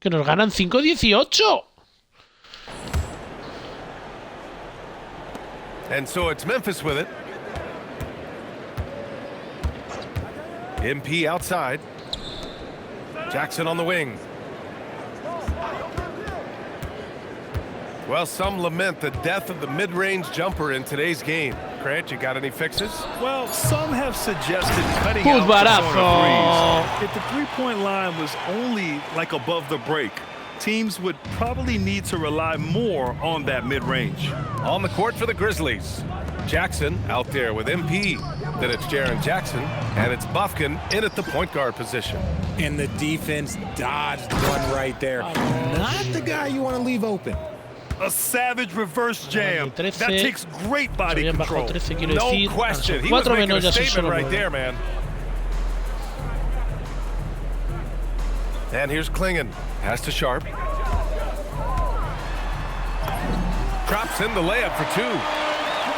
Que nos ganan 5-18. And so it's Memphis with it. MP outside. Jackson on the wing. Well, some lament the death of the mid-range jumper in today's game. Grant, you got any fixes? Well, some have suggested cutting out the corner threes. If the three-point line was only like above the break, teams would probably need to rely more on that mid-range. On the court for the Grizzlies. Jackson out there with MP. Then it's Jaren Jackson, and it's Bufkin in at the point guard position. And the defense dodged one right there. Not the guy you want to leave open. A savage reverse jam. That takes great body control. No question. He was making a statement right there, man. And here's Klingon. Pass to Sharp. Drops in the layup for two.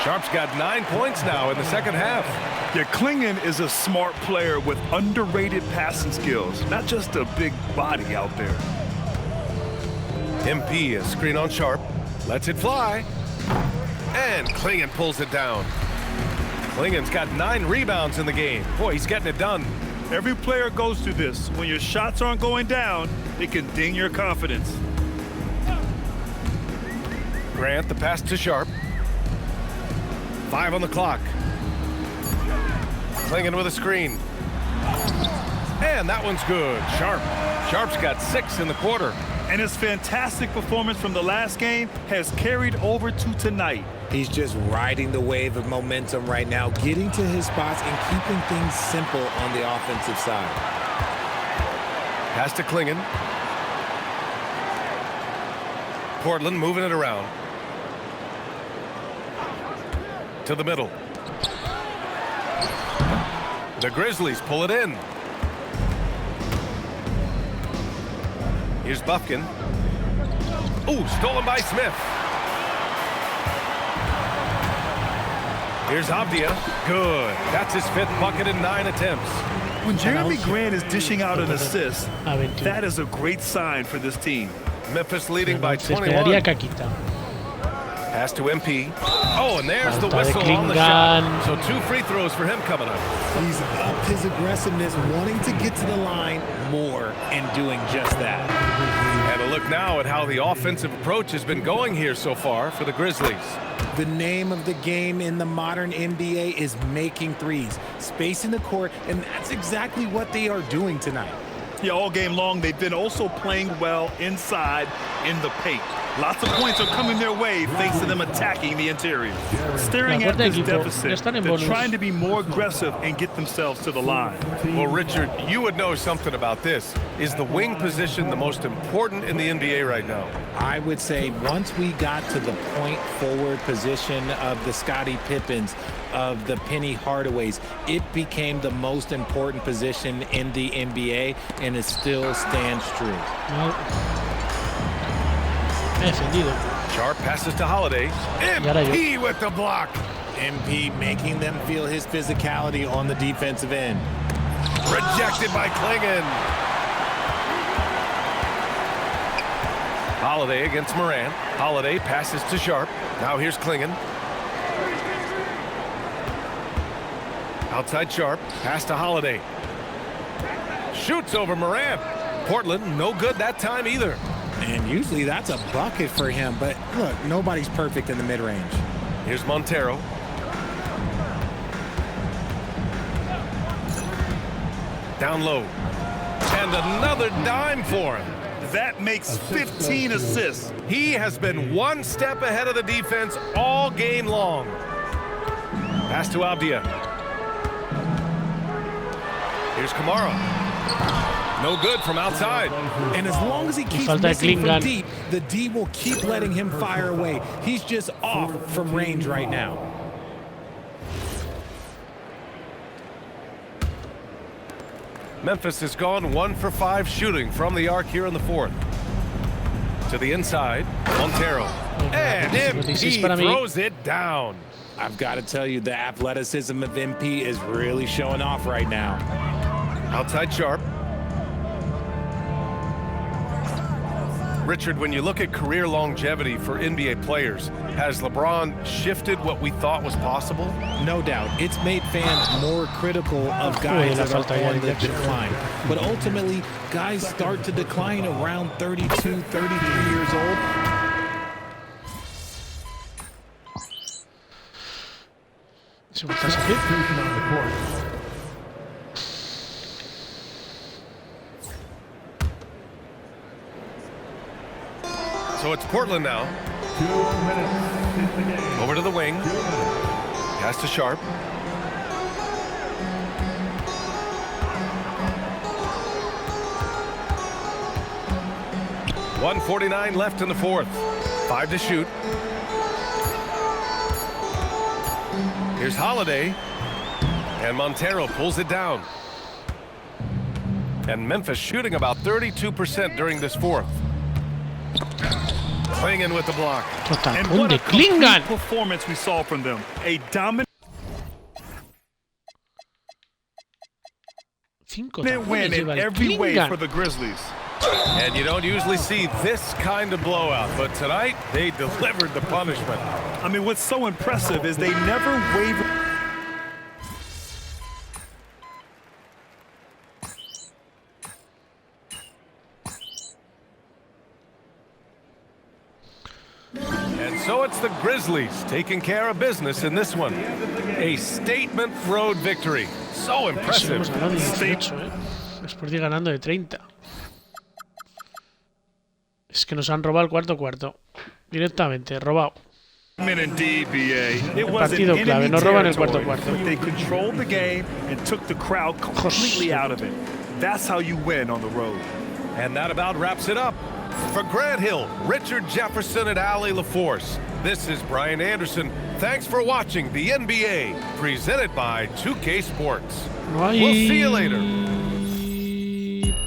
Sharp's got 9 points now in the second half. Yeah, Klingon is a smart player with underrated passing skills, not just a big body out there. MP, a screen on Sharp, lets it fly, and Klingon pulls it down. Klingon's got 9 rebounds in the game. Boy, he's getting it done. Every player goes through this. When your shots aren't going down, it can ding your confidence. Grant, the pass to Sharp. 5 on the clock. Klingon with a screen. And that one's good. Sharp's got 6 in the quarter. And his fantastic performance from the last game has carried over to tonight. He's just riding the wave of momentum right now, getting to his spots and keeping things simple on the offensive side. Pass to Klingon. Portland moving it around. To the middle. The Grizzlies pull it in. Here's Bufkin. Ooh, stolen by Smith. Here's Avdia. Good. That's his 5th bucket in 9 attempts. When Jeremy Grant is dishing out an assist, that is a great sign for this team. Memphis leading by 21. Pass to MP. Oh, and there's the whistle on the shot. So 2 free throws for him coming up. He's upped his aggressiveness, wanting to get to the line more and doing just that. And a look now at how the offensive approach has been going here so far for the Grizzlies. The name of the game in the modern NBA is making threes, spacing the court, and that's exactly what they are doing tonight. Yeah, all game long, they've been also playing well inside in the paint. Lots of points are coming their way thanks to them attacking the interior. Staring at this deficit, they're trying to be more aggressive and get themselves to the line. Well, Richard, you would know something about this. Is the wing position the most important in the NBA right now? I would say once we got to the point forward position of the Scottie Pippens, of the Penny Hardaways, it became the most important position in the NBA, and it still stands true. Sharp passes to Holiday. MP with the block. MP making them feel his physicality on the defensive end. Rejected by Klingon. Holiday against Morant. Holiday passes to Sharp. Now here's Klingon. Outside Sharp. Pass to Holiday. Shoots over Morant. Portland, no good that time either. And usually that's a bucket for him, but look, nobody's perfect in the mid-range. Here's Montero. Down low. And another dime for him. That makes 15 assists. He has been one step ahead of the defense all game long. Pass to Abdia. Here's Kamara. No good from outside. And as long as he keeps missing from deep, the D will keep letting him fire away. He's just off from range right now. Memphis has gone 1 for 5 shooting from the arc here in the fourth. To the inside, Montero. And he throws it down. I've got to tell you, the athleticism of MP is really showing off right now. Outside Sharp. Richard, when you look at career longevity for NBA players, has LeBron shifted what we thought was possible? No doubt. It's made fans more critical of guys that are on the decline. But ultimately, guys start to decline around 32, 33 years old. Substitution on the court. So it's Portland now. 2 minutes in the game. Over to the wing. Pass to Sharp. .149 left in the fourth. 5 to shoot. Here's Holiday. And Montero pulls it down. And Memphis shooting about 32% during this fourth. Klingen with the block. And what a complete performance we saw from them. A dominant win in every way for the Grizzlies. And you don't usually see this kind of blowout, but tonight they delivered the punishment. I mean, what's so impressive is they never wavered. And so it's the Grizzlies taking care of business in this one. A statement road victory. So impressive. Hemos ganado 18, después de ir ganando de 30. Es que nos han robado el cuarto. Directamente, robado. El partido clave, nos roban el cuarto. They controlled the game and took the crowd completely out of it. That's how you win on the road. And that about wraps it up. For Grant Hill, Richard Jefferson, and Allie LaForce, this is Brian Anderson. Thanks for watching the NBA, presented by 2K Sports. No hay We'll see you later.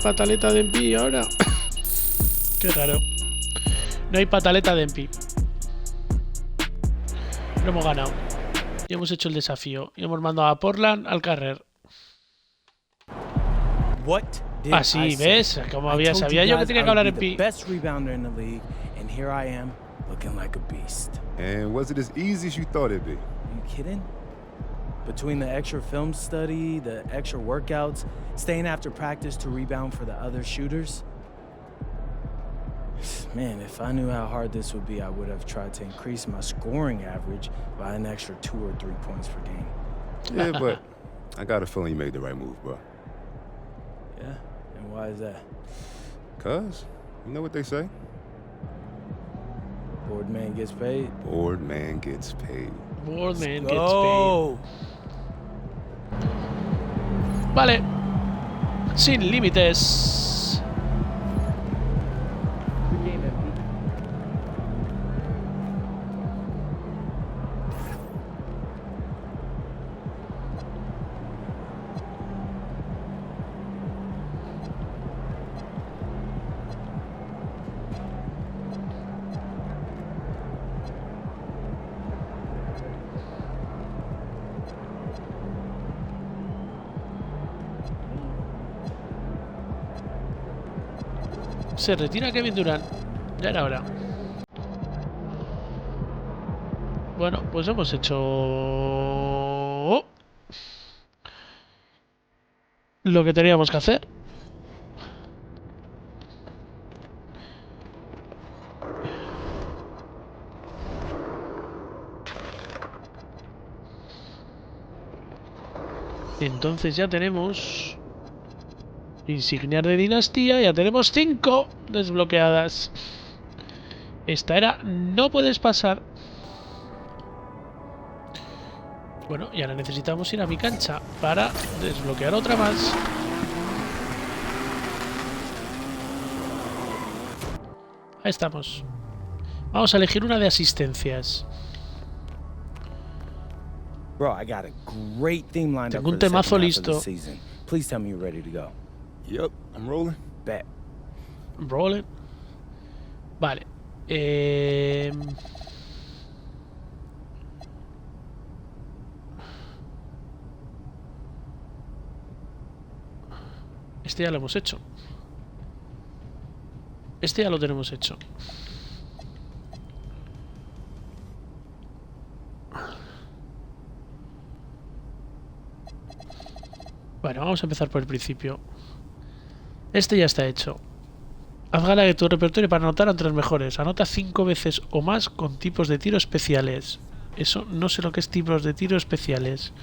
Pataleta de MP ahora. Qué raro. No hay pataleta de MP. Pero hemos ganado. Y hemos hecho el desafío. Y hemos mandado a Portland al carrer. Ah, sí, ¿ves? Como sabía yo que tenía que hablar en pi. Best rebounder in the league, and here I am, looking like a beast. And was it as easy as you thought it'd be? Are you kidding? Between the extra film study, the extra workouts, staying after practice to rebound for the other shooters. Man, if I knew how hard this would be, I would have tried to increase my scoring average by an extra 2 or 3 points per game. Yeah, but I got a feeling you made the right move, bro. Yeah? And why is that? 'Cause, you know what they say? Bored man gets paid. Bored man gets paid. Bored man gets paid. Vale. Sin límites. Se retira Kevin Durant. Ya era hora. Bueno, pues hemos hecho lo que teníamos que hacer. Entonces ya tenemos insignias de dinastía, ya tenemos 5 desbloqueadas. Esta era no puedes pasar. Bueno, y ahora necesitamos ir a mi cancha para desbloquear otra más. Ahí estamos. Vamos a elegir una de asistencias. Bro, I got a great theme lined up Tengo for un the temazo second half of the listo. season. Please tell me you're ready to go. Yep, I'm rolling. Bet. Rolling. Vale. Este ya lo hemos hecho. Este ya lo tenemos hecho. Bueno, vamos a empezar por el principio. Este ya está hecho. Haz gala de tu repertorio para anotar entre los mejores. Anota 5 veces o más con tipos de tiro especiales. Eso no sé lo que es tipos de tiro especiales.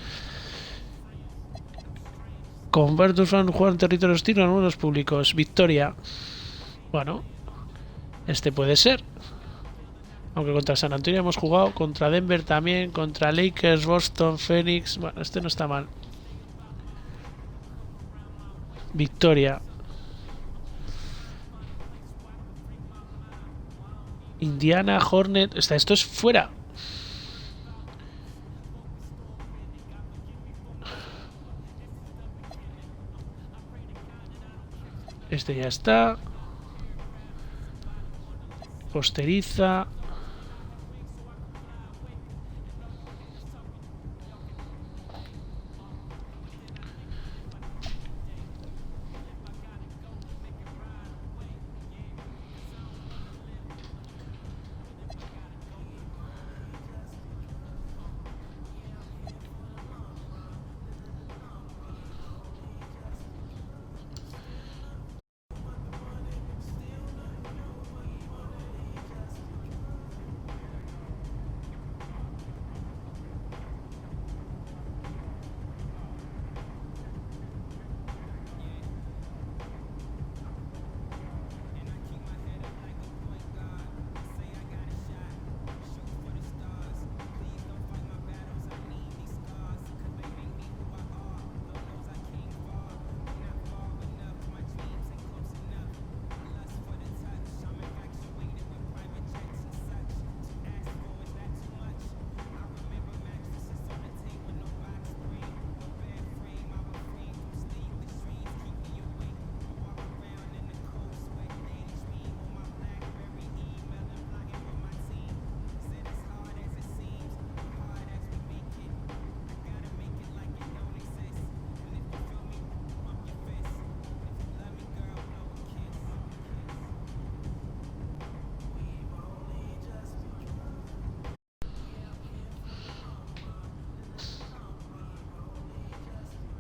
Convert tus fans jugar en territorios tiro en unos públicos. Victoria. Bueno, este puede ser. Aunque contra San Antonio hemos jugado, contra Denver también, contra Lakers, Boston, Phoenix. Bueno, este no está mal. Victoria. Indiana, Hornet. Esto es fuera. Este ya está. Posteriza.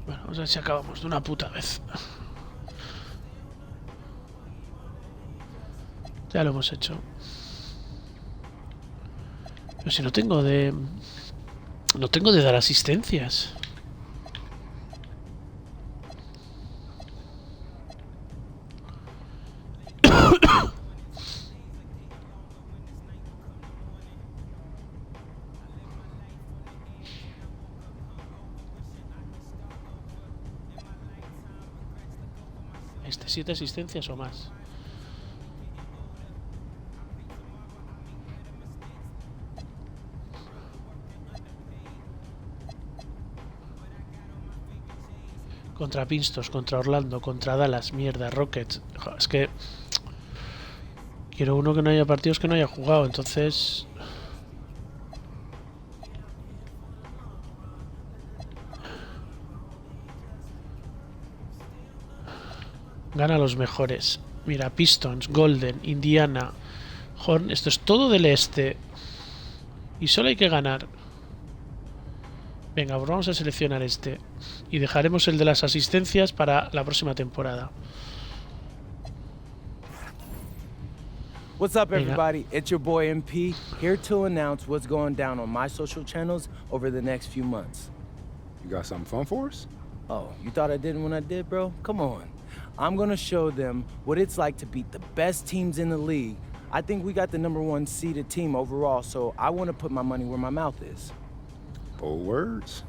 Bueno, vamos a ver si acabamos de una puta vez. Ya lo hemos hecho. Pero si no tengo de... No tengo de dar asistencias. Este, 7 asistencias o más. Contra Pinstos, contra Orlando, contra Dallas, mierda, Rockets. Joder, es que quiero uno que no haya partidos que no haya jugado, entonces... Gana los mejores. Mira, Pistons, Golden, Indiana, Horn. Esto es todo del este. Y solo hay que ganar. Venga, pues vamos a seleccionar este. Y dejaremos el de las asistencias para la próxima temporada. What's up, everybody? It's your boy MP, here to announce what's going down on my social channels over the next few months. You got something fun for us? Oh, you thought I didn't when I did, bro? Come on. I'm gonna show them what it's like to beat the best teams in the league. I think we got the #1 seeded team overall, so I want to put my money where my mouth is. Bold words.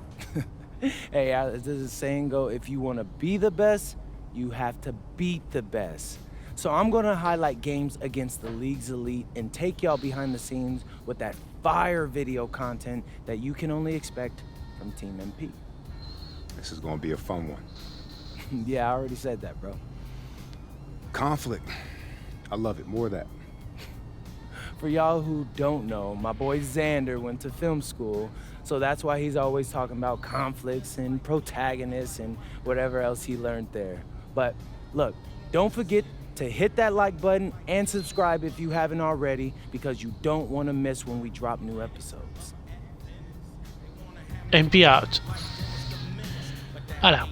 Hey, does the saying go, if you want to be the best, you have to beat the best. So I'm going to highlight games against the league's elite and take y'all behind the scenes with that fire video content that you can only expect from Team MP. This is going to be a fun one. Yeah, I already said that, bro. Conflict. I love it. More of that. For y'all who don't know, my boy Xander went to film school, so that's why he's always talking about conflicts and protagonists and whatever else he learned there. But look, don't forget to hit that like button and subscribe if you haven't already, because you don't want to miss when we drop new episodes. MP out. Hala.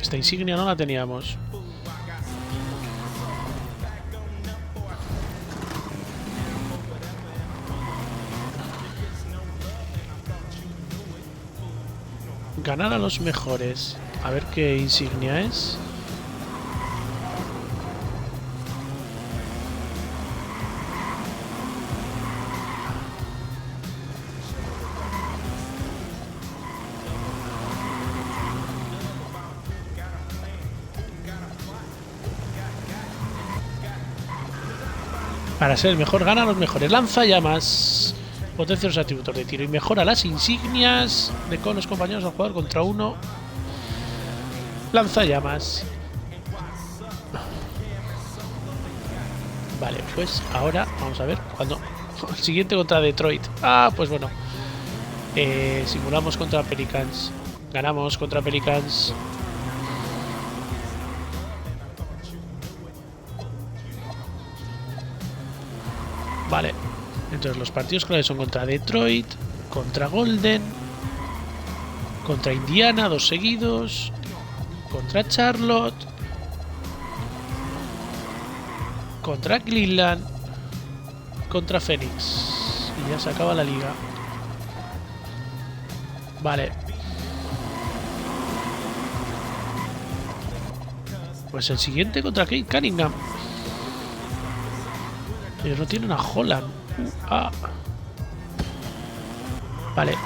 Esta insignia no la teníamos. Ganar a los mejores. A ver qué insignia es. Para ser el mejor, gana a los mejores. Lanza llamas. Potencia los atributos de tiro y mejora las insignias de con los compañeros al jugar contra uno. Lanza llamas. Vale, pues ahora vamos a ver cuando el siguiente contra Detroit. Ah, pues bueno. Simulamos contra Pelicans. Ganamos contra Pelicans. Vale. Entonces los partidos claves son contra Detroit, contra Golden, contra Indiana, 2 seguidos, contra Charlotte, contra Cleveland, contra Phoenix. Y ya se acaba la liga. Vale. Pues el siguiente contra Kate Cunningham. Ellos no tienen a Holland. Vale.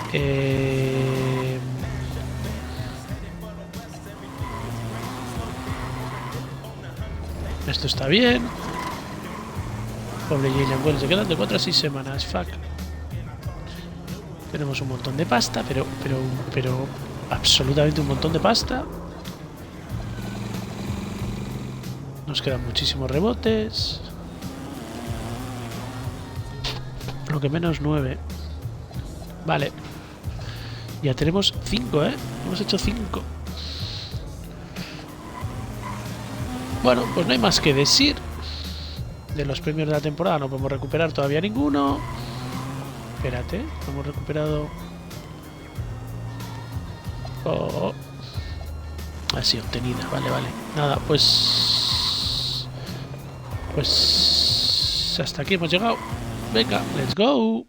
Esto está bien. Pobre Jalen Wells, se quedan de 4 a 6 semanas. Fuck. Tenemos un montón de pasta, pero absolutamente un montón de pasta. Nos quedan muchísimos rebotes. Lo que menos 9. Vale. Ya tenemos 5, ¿eh? Hemos hecho 5. Bueno, pues no hay más que decir. De los premios de la temporada no podemos recuperar todavía ninguno. Espérate, hemos recuperado... Oh. Así, obtenida, vale, vale. Nada, pues hasta aquí hemos llegado. Venga, let's go.